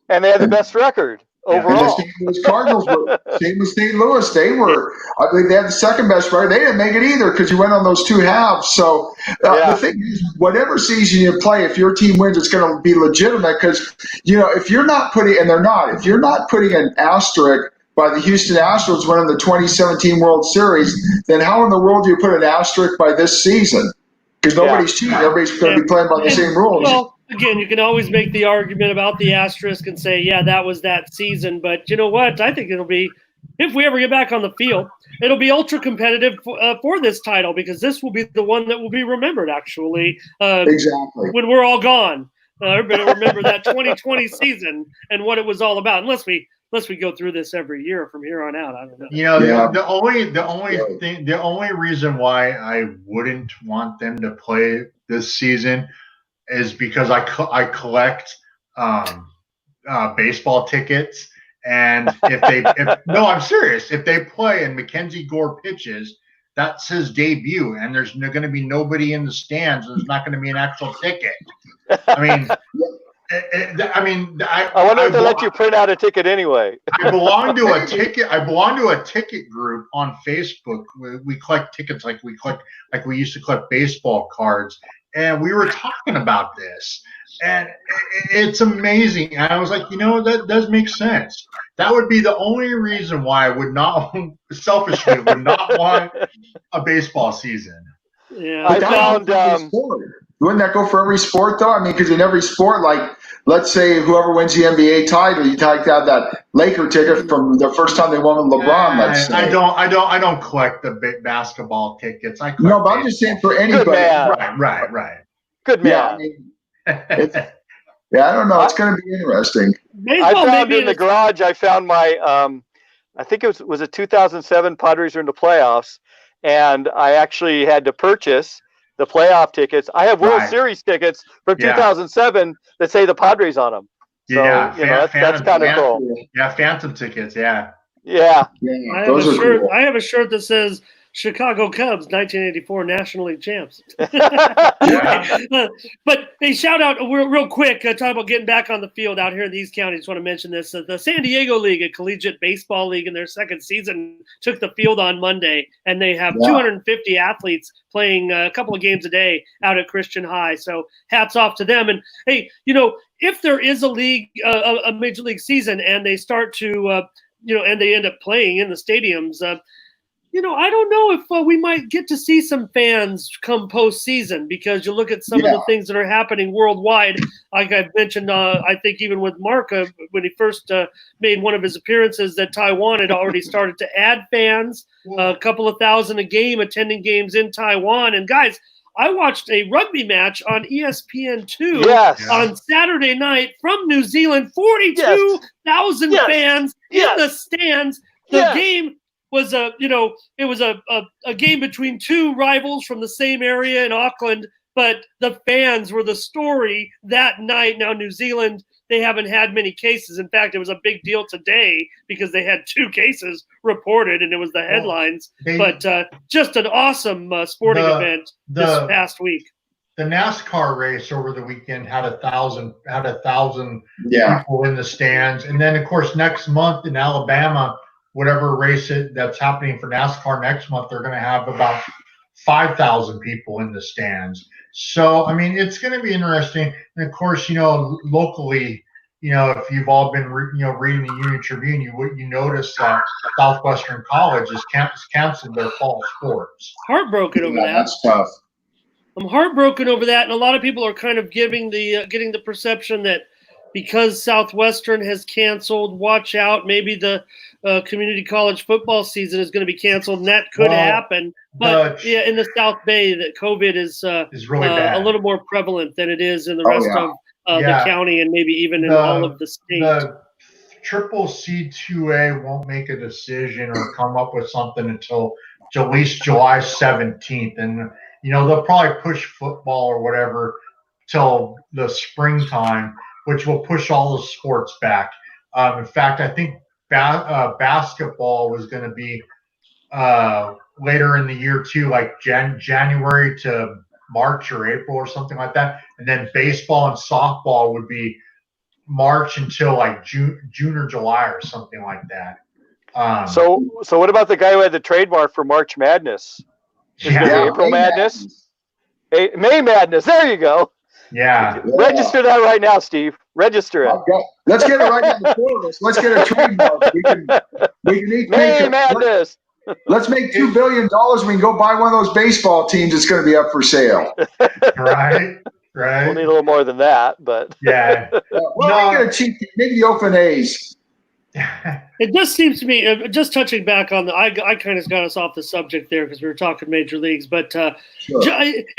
and they had the best record overall. And the St. Louis Cardinals were same with St. Louis. They were, I believe, they had the second best record. They didn't make it either because you went on those two halves. So the thing is, whatever season you play, if your team wins, it's going to be legitimate because if you're not putting, and they're not, if you're not putting an asterisk by the Houston Astros winning the 2017 World Series, then how in the world do you put an asterisk by this season? Because nobody's cheating. Everybody's going to be playing by the same rules. Well, again, you can always make the argument about the asterisk and say, yeah, that was that season. But you know what? I think it'll be, if we ever get back on the field, it'll be ultra competitive for this title because this will be the one that will be remembered, actually. Exactly. When we're all gone. Everybody will remember that 2020 season and what it was all about. Unless we go through this every year from here on out, I don't know. The only reason why I wouldn't want them to play this season is because I collect baseball tickets, and I'm serious. If they play and Mackenzie Gore pitches, that's his debut, and there's going to be nobody in the stands. There's not going to be an actual ticket. I mean. I wonder if they let you print out a ticket anyway. I belong to a ticket group on Facebook. We collect tickets like we used to collect baseball cards, and we were talking about this, and it's amazing. And I was like, that does make sense. That would be the only reason why I would not, selfishly, would not want a baseball season. Yeah, I found. Wouldn't that go for every sport though? I mean, because in every sport, like let's say whoever wins the NBA title, you take out that Laker ticket from the first time they won with LeBron. Let's say. I don't collect the basketball tickets. But I'm just saying for anybody. Right. Good man. Yeah, I don't know. It's going to be interesting. I found in the garage. I found my. I think it was a 2007 Padres were in the playoffs, and I actually had to purchase the playoff tickets. I have World Series tickets from 2007 that say the Padres on them. So, that's kind of cool. Yeah, Phantom tickets. Yeah. I have a shirt that says Chicago Cubs 1984 National League champs. But hey, shout out real quick. Talk about getting back on the field out here in the East County. Just want to mention this. The San Diego League, a collegiate baseball league in their second season, took the field on Monday, and they have 250 athletes playing a couple of games a day out at Christian High. So hats off to them. And hey, if there is a league, a major league season, and they start to, and they end up playing in the stadiums, I don't know if we might get to see some fans come postseason because you look at some of the things that are happening worldwide. Like I've mentioned, I think even with Mark when he first made one of his appearances, that Taiwan had already started to add fans, a couple of thousand a game attending games in Taiwan. And guys, I watched a rugby match on ESPN2 on Saturday night from New Zealand. 42,000 fans in the stands. The game was a game between two rivals from the same area in Auckland, but the fans were the story that night. Now New Zealand, they haven't had many cases. In fact, it was a big deal today because they had 2 cases reported, and it was the headlines. But just an awesome sporting event this past week. The NASCAR race over the weekend had 1,000 people in the stands, and then of course next month in Alabama, whatever race that's happening for NASCAR next month, they're going to have about 5,000 people in the stands. So, I mean, it's going to be interesting. And of course, locally, if you've all been reading the Union Tribune, you notice that Southwestern College has canceled their fall sports. Heartbroken over that. That's tough. I'm heartbroken over that, and a lot of people are kind of getting the perception that because Southwestern has canceled, watch out, maybe the community college football season is going to be canceled, and that could happen. But in the South Bay, that COVID is really bad. A little more prevalent than it is in the rest of the county, and maybe even in all of the state. The Triple C2A won't make a decision or come up with something until at least July 17th, and they'll probably push football or whatever till the springtime, which will push all the sports back. In fact, I think basketball was going to be later in the year too, like January to March or April or something like that. And then baseball and softball would be March until like June or July or something like that. So what about the guy who had the trademark for March Madness? April Madness? May Madness. There you go. Yeah. Register that right now, Steve. Register it. Okay. Let's get it right now before this. Let's get a trademark. We can May Madness. Let's make $2 billion. We can go buy one of those baseball teams that's going to be up for sale. Right. We'll need a little more than that, but yeah. We're going to cheat. Maybe the Open A's. It just seems to me, just touching back on I kind of got us off the subject there because we were talking major leagues, but Sure.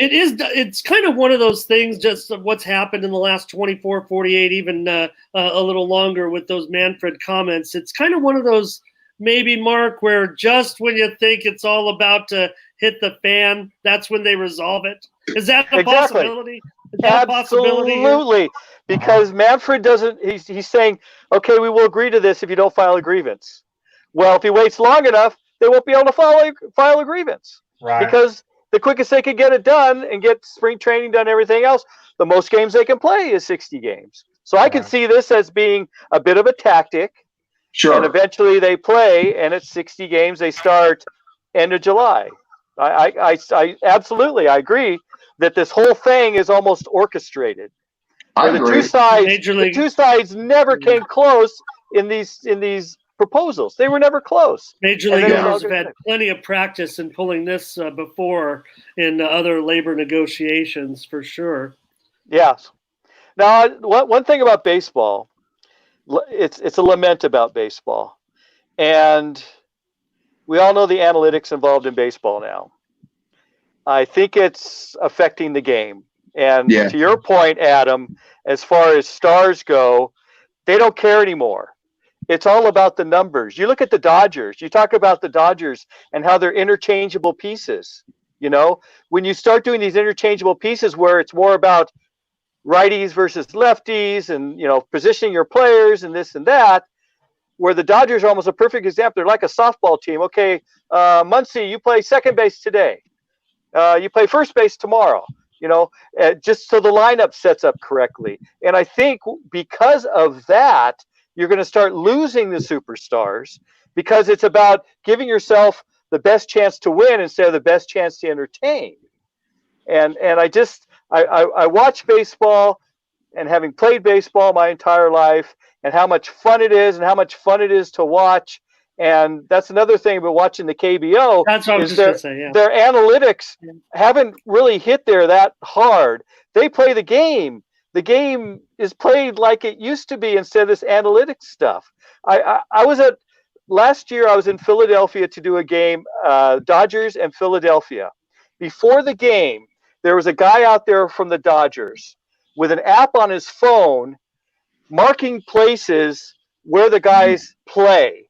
it's kind of one of those things, just of what's happened in the last 24, 48, even a little longer with those Manfred comments. It's kind of one of those, maybe, Mark, where just when you think it's all about to hit the fan, that's when they resolve it. Is that a possibility? Is that Absolutely. Because Manfred doesn't, he's saying, okay, we will agree to this if you don't file a grievance. Well, if he waits long enough, they won't be able to file a grievance. Right. Because the quickest they can get it done and get spring training done, everything else, the most games they can play is 60 games. So I can see this as being a bit of a tactic. Sure. And eventually they play, and it's 60 games. They start end of July. I absolutely, I agree that this whole thing is almost orchestrated. I agree. The two sides never came close in these proposals. They were never close. Major League owners have had plenty of practice in pulling this before in other labor negotiations, for sure. Yes. Now, one thing about baseball, it's a lament about baseball, and we all know the analytics involved in baseball now. I think it's affecting the game. And to your point, Adam, as far as stars go, they don't care anymore. It's all about the numbers. You look at the Dodgers. You talk about the Dodgers and how they're interchangeable pieces. When you start doing these interchangeable pieces where it's more about righties versus lefties and, positioning your players and this and that, where the Dodgers are almost a perfect example. They're like a softball team. Okay, Muncy, you play second base today. You play first base tomorrow. Just so the lineup sets up correctly. And I think because of that, you're going to start losing the superstars because it's about giving yourself the best chance to win instead of the best chance to entertain. And I watch baseball, and having played baseball my entire life, and how much fun it is and how much fun it is to watch. And that's another thing about watching the KBO. That's what I was just going to say, yeah. Their analytics haven't really hit there that hard. They play the game. The game is played like it used to be instead of this analytics stuff. Last year I was in Philadelphia to do a game, Dodgers and Philadelphia. Before the game, there was a guy out there from the Dodgers with an app on his phone marking places where the guys play.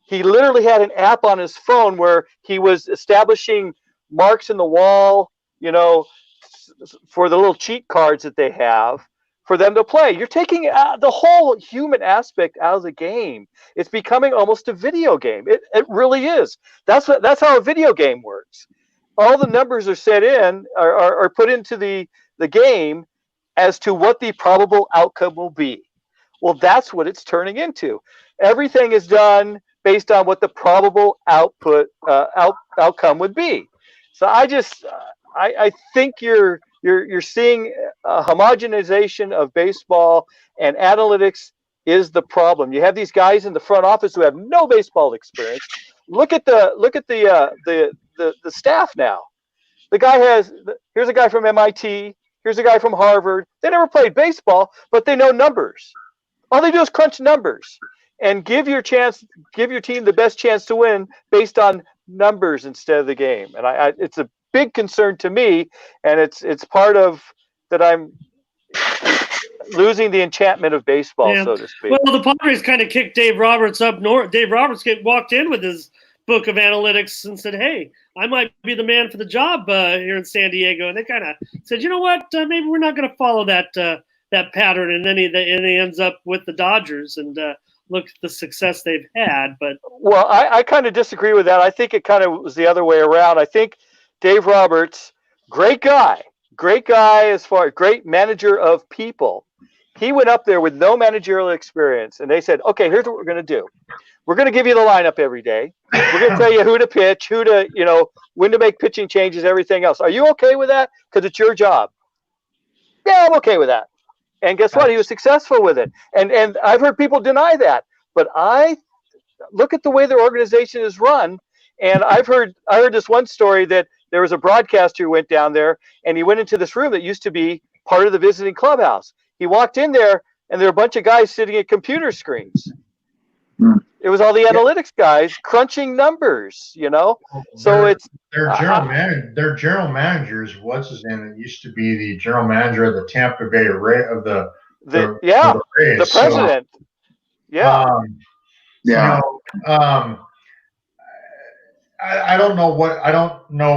He literally had an app on his phone where he was establishing marks in the wall, for the little cheat cards that they have for them to play. You're taking the whole human aspect out of the game. It's becoming almost a video game. It really is. That's how a video game works. All the numbers are set in, are put into the game as to what the probable outcome will be. Well, that's what it's turning into. Everything is done based on what the probable outcome would be. So I think you're seeing homogenization of baseball, and analytics is the problem. You have these guys in the front office who have no baseball experience. Look at the staff now. The guy here's a guy from MIT, here's a guy from Harvard. They never played baseball, but they know numbers. All they do is crunch numbers and give your team the best chance to win based on numbers instead of the game. And it's a big concern to me, and it's part of that I'm losing the enchantment of baseball, so to speak. Well, the Padres kind of kicked Dave Roberts up north. Dave Roberts walked in with his book of analytics and said, "Hey, I might be the man for the job here in San Diego." And they kind of said, "You know what? Maybe we're not going to follow that pattern." And then he ends up with the Dodgers, and look at the success they've had. But well, I kind of disagree with that. I think it kind of was the other way around. I think Dave Roberts, great guy as far as great manager of people. He went up there with no managerial experience, and they said, "Okay, here's what we're going to do. We're going to give you the lineup every day. We're going to tell you who to pitch, when to make pitching changes, everything else. Are you okay with that? Because it's your job." Yeah, I'm okay with that. And guess what? He was successful with it. And I've heard people deny that, but I look at the way their organization is run. And I heard this one story that there was a broadcaster who went down there, and he went into this room that used to be part of the visiting clubhouse. He walked in there, and there were a bunch of guys sitting at computer screens. It was all the analytics guys crunching numbers, So it's their general managers. What's his name? It used to be the general manager of the Tampa Bay Rays of the Rays. The president. I don't know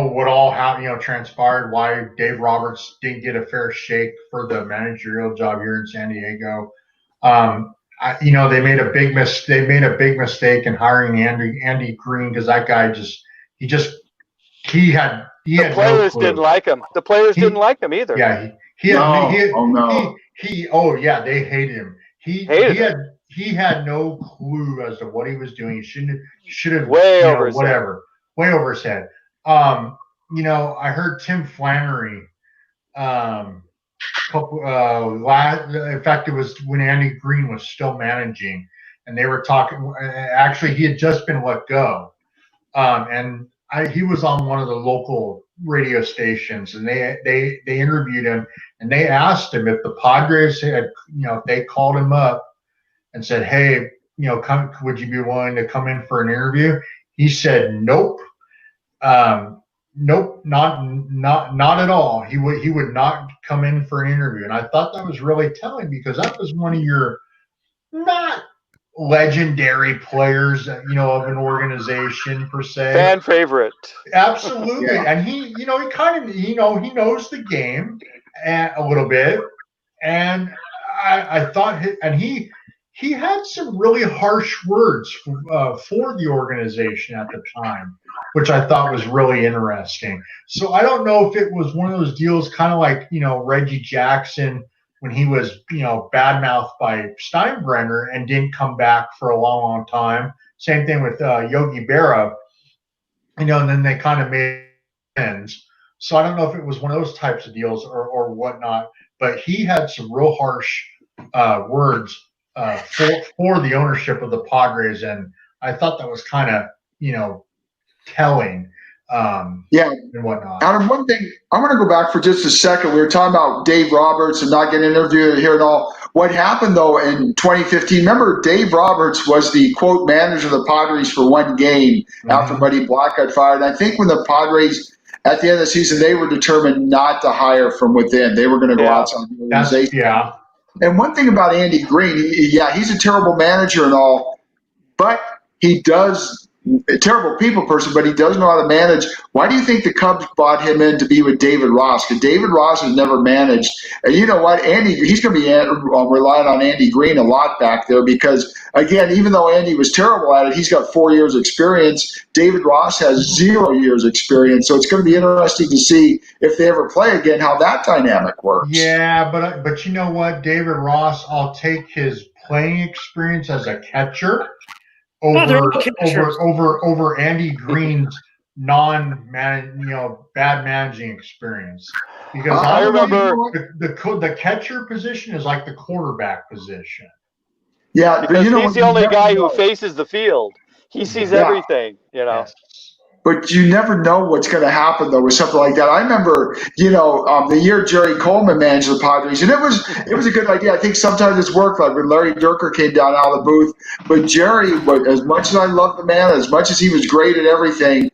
what all transpired. Why Dave Roberts didn't get a fair shake for the managerial job here in San Diego. They made a big mistake in hiring Andy Green, because that guy the players didn't like him. The players didn't like him either. Yeah, they hated him. He had no clue as to what he was doing. He should have way over his head. I heard Tim Flannery. In fact, it was when Andy Green was still managing, and they were talking. Actually, he had just been let go, and he was on one of the local radio stations, and they interviewed him, and they asked him if the Padres had, if they called him up and said, "Hey, would you be willing to come in for an interview?" He said, "Nope. Nope, not at all. He would not come in for an interview." And I thought that was really telling, because that was one of your not legendary players, of an organization per se. Fan favorite. Absolutely. Yeah. And he kind of, he knows the game a little bit. And I thought, he had some really harsh words for the organization at the time, which I thought was really interesting. So I don't know if it was one of those deals, kind of like, Reggie Jackson when he was, badmouthed by Steinbrenner and didn't come back for a long, long time. Same thing with Yogi Berra, and then they kind of made ends. So I don't know if it was one of those types of deals or whatnot, but he had some real harsh words for the ownership of the Padres, and I thought that was kind of telling. And whatnot. Adam, one thing, I'm going to go back for just a second. We were talking about Dave Roberts and not getting interviewed here and all. What happened though in 2015? Remember, Dave Roberts was the quote manager of the Padres for one game after Buddy Black got fired. And I think when the Padres at the end of the season, they were determined not to hire from within. They were going to go outside the organization. And one thing about Andy Green, he's a terrible manager and all, but he does a terrible people person, but he does know how to manage. Why do you think the Cubs brought him in to be with David Ross? Because David Ross has never managed. And you know what? He's going to be relying on Andy Green a lot back there, because, again, even though Andy was terrible at it, he's got 4 years experience. David Ross has 0 years experience. So it's going to be interesting to see if they ever play again, how that dynamic works. Yeah, but you know what? David Ross, I'll take his playing experience as a catcher over Andy Green's bad managing experience. Because I remember the catcher position is like the quarterback position. Yeah, because he's the only guy who faces the field. He sees everything, Yes. But you never know what's going to happen, though, with something like that. I remember, the year Jerry Coleman managed the Padres, and it was a good idea. I think sometimes it's worked, like when Larry Durker came down out of the booth. But Jerry, as much as I love the man, as much as he was great at everything,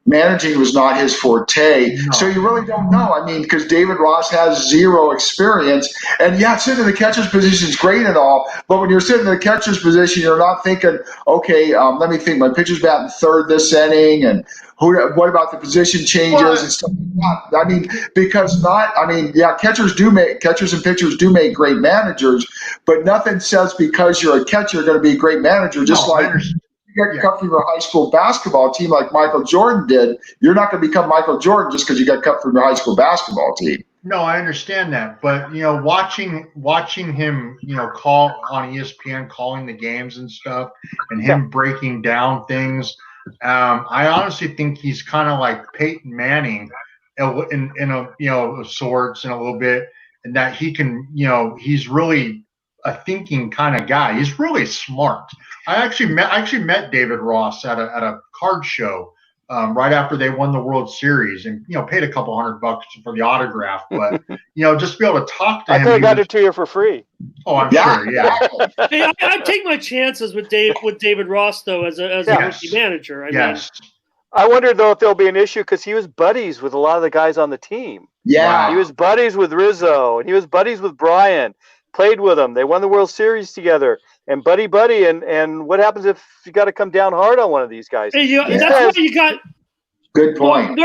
managing was not his forte. No. So you really don't know. I mean, because David Ross has zero experience. And yeah, sitting in the catcher's position is great and all, but when you're sitting in the catcher's position, you're not thinking, okay, let me think, my pitcher's batting third this inning, and what about the position changes and stuff like that. I mean, catchers and pitchers do make great managers, but nothing says because you're a catcher, you're going to be a great manager, you get cut from your high school basketball team like Michael Jordan did. You're not going to become Michael Jordan just because you got cut from your high school basketball team. No, I understand that, but watching him, call on ESPN, calling the games and stuff, and him breaking down things, I honestly think he's kind of like Peyton Manning, in a sorts and a little bit, and that he can, he's really a thinking kind of guy. He's really smart. I actually met David Ross at a card show right after they won the World Series, and paid a couple $100 for the autograph. But just to be able to talk to him. I could have got it to you for free. Oh, I'm sure. Yeah. Hey, I take my chances with David Ross though as a rookie manager. I mean, I wonder though if there'll be an issue because he was buddies with a lot of the guys on the team. Yeah, he was buddies with Rizzo, and he was buddies with Brian. Played with them. They won the World Series together. And buddy, and what happens if you got to come down hard on one of these guys? Hey, that's why you got. Good point.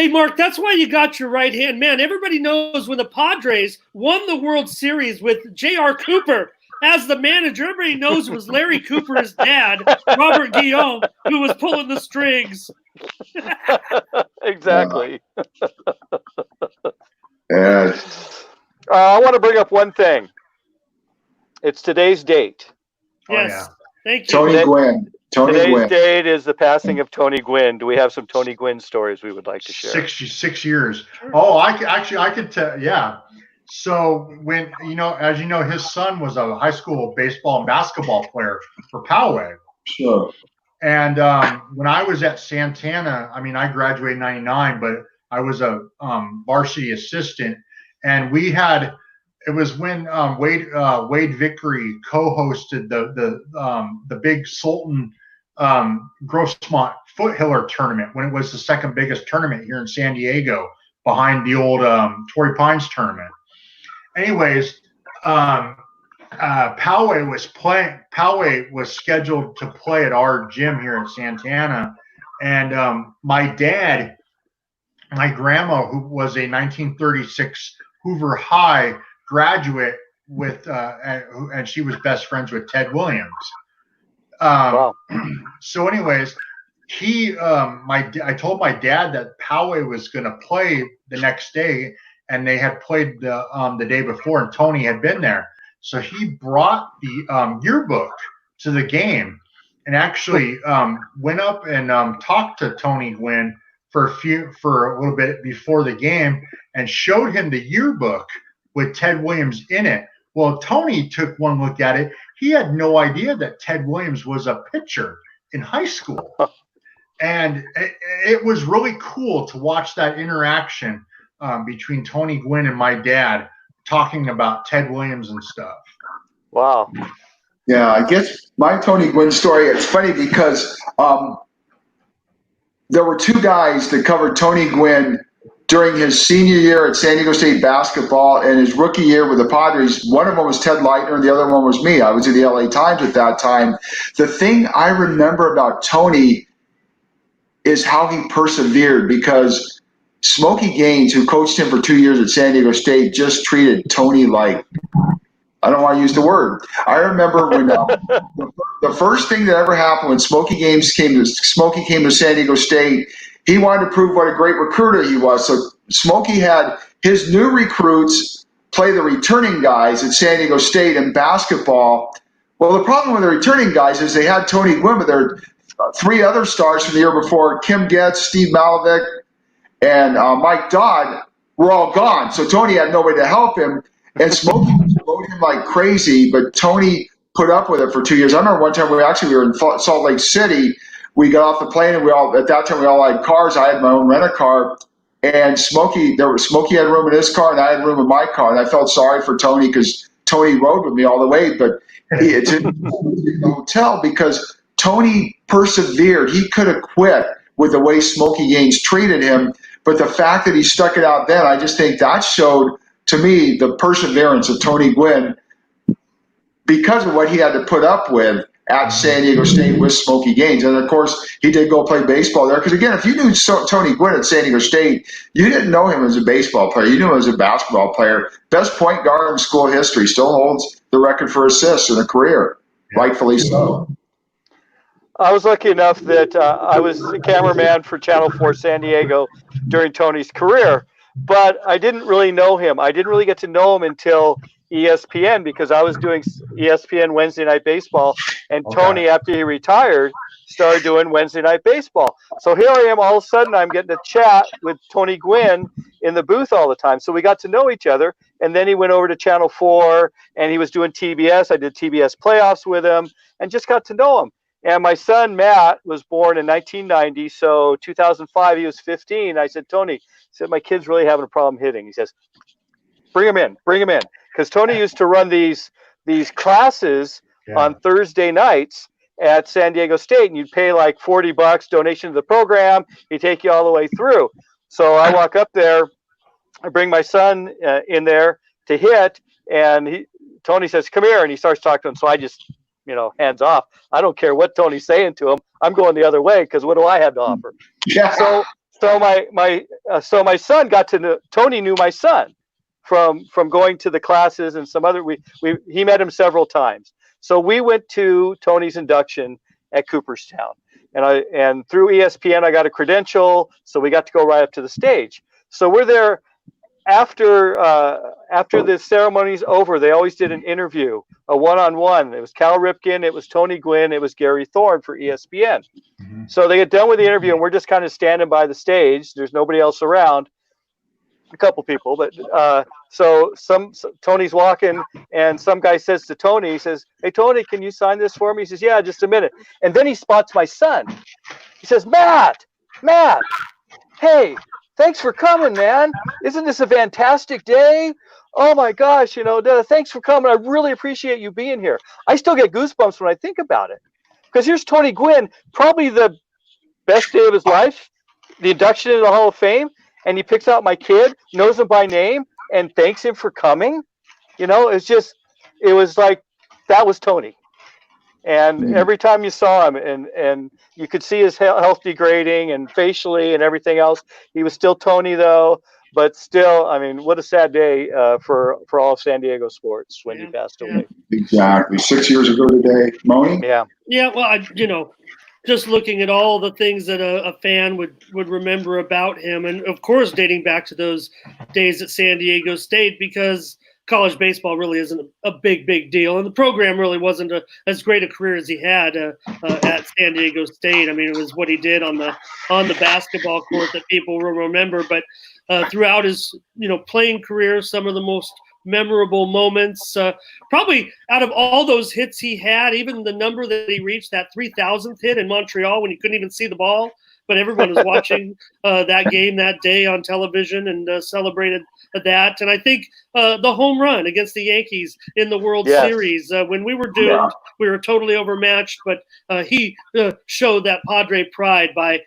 Mark, that's why you got your right hand man. Everybody knows when the Padres won the World Series with J.R. Cooper as the manager, everybody knows it was Larry Cooper's dad, Robert Guillaume, who was pulling the strings. Exactly. I want to bring up one thing. It's today's date. Yes. Thank you. Tony Gwynn. Today's date is the passing of Tony Gwynn. Do we have some Tony Gwynn stories we would like to share? 6 years. Oh, I could tell. Yeah. So when, as you know, his son was a high school baseball and basketball player for Poway. Sure. And when I was at Santana, I graduated in 99, but I was a varsity assistant, and it was when Wade Vickery co-hosted the big Sultan Grossmont Foothiller tournament when it was the second biggest tournament here in San Diego, behind the old Torrey Pines tournament. Anyways, Poway was scheduled to play at our gym here in Santana, and my grandma, who was a 1936 Hoover High graduate and she was best friends with Ted Williams. Wow. So anyways, I told my dad that Poway was going to play the next day, and they had played the day before, and Tony had been there. So he brought the yearbook to the game, and actually went up and talked to Tony Gwynn for a little bit before the game, and showed him the yearbook with Ted Williams in it. Well, Tony took one look at it. He had no idea that Ted Williams was a pitcher in high school. And it was really cool to watch that interaction between Tony Gwynn and my dad talking about Ted Williams and stuff. Wow. Yeah, I guess my Tony Gwynn story, it's funny because there were two guys that covered Tony Gwynn during his senior year at San Diego State basketball and his rookie year with the Padres. One of them was Ted Leitner, and the other one was me. I was at the LA Times at that time. The thing I remember about Tony is how he persevered, because Smokey Gaines, who coached him for 2 years at San Diego State, just treated Tony like, I don't want to use the word. I remember when the first thing that ever happened when Smokey came to San Diego State, he wanted to prove what a great recruiter he was. So Smokey had his new recruits play the returning guys at San Diego State in basketball. Well, the problem with the returning guys is they had Tony Gwynn, but they're three other stars from the year before, Kim Getz, Steve Malavik, and Mike Dodd, were all gone. So Tony had nobody to help him, and Smokey rode him like crazy, but Tony put up with it for 2 years. I remember one time we were in Salt Lake City. We got off the plane, and at that time we all had cars. I had my own rent-a-car, and Smokey had room in his car, and I had room in my car. And I felt sorry for Tony because Tony rode with me all the way, but it's in the hotel because Tony persevered. He could have quit with the way Smokey Gaines treated him, but the fact that he stuck it out then, I just think that showed to me the perseverance of Tony Gwynn because of what he had to put up with at San Diego State with Smokey Gaines. And of course, he did go play baseball there. Because again, if you knew Tony Gwynn at San Diego State, you didn't know him as a baseball player. You knew him as a basketball player. Best point guard in school history, still holds the record for assists in a career, rightfully so. I was lucky enough that I was the cameraman for Channel 4 San Diego during Tony's career, but I didn't really know him. I didn't really get to know him until ESPN because I was doing ESPN Wednesday Night Baseball, and Tony, after he retired, started doing Wednesday Night Baseball. So here I am, all of a sudden I'm getting to chat with Tony Gwynn in the booth all the time. So we got to know each other, and then he went over to Channel 4, and he was doing TBS. I did TBS playoffs with him and just got to know him. And my son, Matt, was born in 1990, so 2005, he was 15. I said, Tony, my kid's really having a problem hitting. He says, bring him in. Because Tony used to run these classes on Thursday nights at San Diego State, and you'd pay like $40 donation to the program. He'd take you all the way through. So I walk up there, I bring my son in there to hit, and Tony says, come here, and he starts talking to him. So I just, hands off. I don't care what Tony's saying to him. I'm going the other way because what do I have to offer? Yeah. So my son got to know, Tony knew my son from going to the classes and some other, he met him several times. So we went to Tony's induction at Cooperstown, and through ESPN, I got a credential. So we got to go right up to the stage. So we're there after the ceremony's over. They always did an interview, a one-on-one. It was Cal Ripken, it was Tony Gwynn, it was Gary Thorne for ESPN. Mm-hmm. So they get done with the interview, and we're just kind of standing by the stage. There's nobody else around. A couple people, but so Tony's walking, and some guy says to Tony, he says, hey Tony, can you sign this for me? He says, yeah, just a minute. And then he spots my son. He says, Matt, hey, thanks for coming, man. Isn't this a fantastic day? Oh my gosh, thanks for coming. I really appreciate you being here. I still get goosebumps when I think about it, because here's Tony Gwynn, probably the best day of his life, the induction into the Hall of Fame. And he picks out my kid, knows him by name, and thanks him for coming. It was like, that was Tony. And every time you saw him, and you could see his health degrading and facially and everything else, he was still Tony though. But still, what a sad day for all of San Diego sports when he passed away. Exactly. 6 years ago today, Moni? Yeah. Yeah, well, just looking at all the things that a fan would remember about him, and of course dating back to those days at San Diego State, because college baseball really isn't a big deal, and the program really wasn't as great a career as he had at San Diego State. It was what he did on the basketball court that people will remember, but throughout his playing career, some of the most memorable moments, probably out of all those hits he had, even the number that he reached, that 3,000th hit in Montreal when he couldn't even see the ball, but everyone was watching that game that day on television and celebrated that. And I think the home run against the Yankees in the World Series, when we were doomed, we were totally overmatched, but he showed that Padre pride by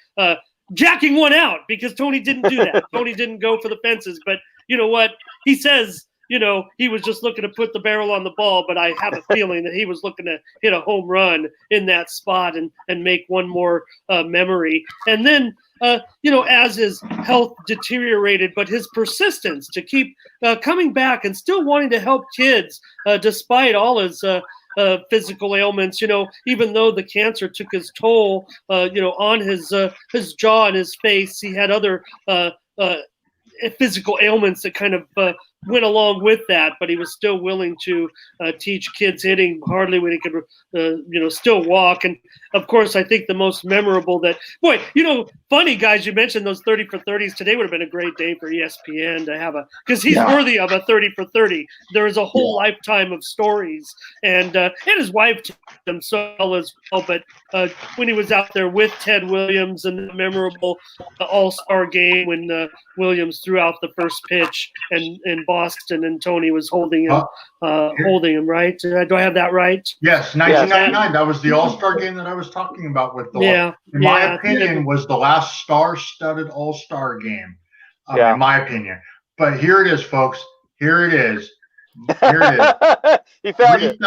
jacking one out, because Tony didn't do that. Tony didn't go for the fences, but you know what? He says, he was just looking to put the barrel on the ball, but I have a feeling that he was looking to hit a home run in that spot and make one more memory. And then, as his health deteriorated, but his persistence to keep coming back and still wanting to help kids despite all his physical ailments, even though the cancer took his toll, on his jaw and his face, he had other physical ailments that kind of went along with that, but he was still willing to teach kids hitting hardly when he could, still walk. And of course, I think the most memorable that, boy, funny guys, you mentioned those 30 for 30s. Today would have been a great day for ESPN to have because he's worthy of a 30 for 30. There is a whole lifetime of stories, and his wife himself as well. But when he was out there with Ted Williams and the memorable All-Star game when Williams threw out the first pitch and in Boston and Tony was holding him, right? Do I have that right? Yes, 1999. That was the All-Star game that I was talking about with in my opinion, was the last star-studded All-Star game. In my opinion. But here it is, folks. Here it is. He found it.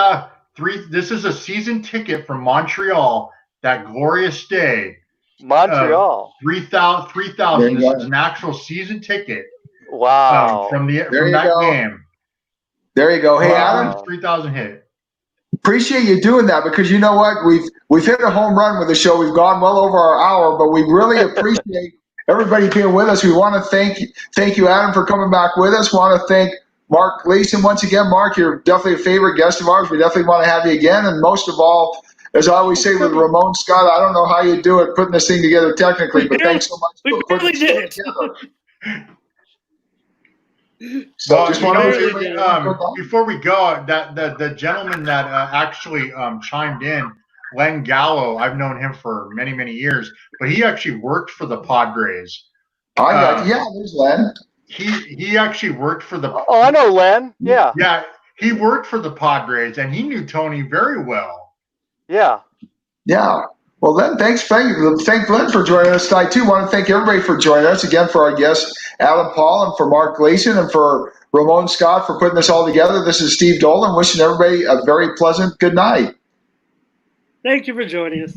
This is a season ticket from Montreal. That glorious day. Montreal. 3,000. This is an actual season ticket. Wow. From that game. There you go. Hey, Adam. 3,000 hit. Appreciate you doing that, because you know what? We've hit a home run with the show. We've gone well over our hour, but we really appreciate everybody being with us. We want to thank you, Adam, for coming back with us. Want to thank Mark Gleason once again. Mark, you're definitely a favorite guest of ours. We definitely want to have you again. And most of all, as I always say with Ramon Scott, I don't know how you do it putting this thing together technically, but thanks so much for putting it together. So just want to before we go, that the gentleman that actually chimed in, Len Gallo, I've known him for many, many years, but he actually worked for the Padres. There's Len. He actually worked for the. Oh, I know Len. Yeah. Yeah, he worked for the Padres, and he knew Tony very well. Yeah. Yeah. Well, then, thank Glenn for joining us tonight, too. Want to thank everybody for joining us, again, for our guests, Adam Paul, and for Mark Gleason, and for Ramon Scott for putting this all together. This is Steve Dolan, wishing everybody a very pleasant good night. Thank you for joining us.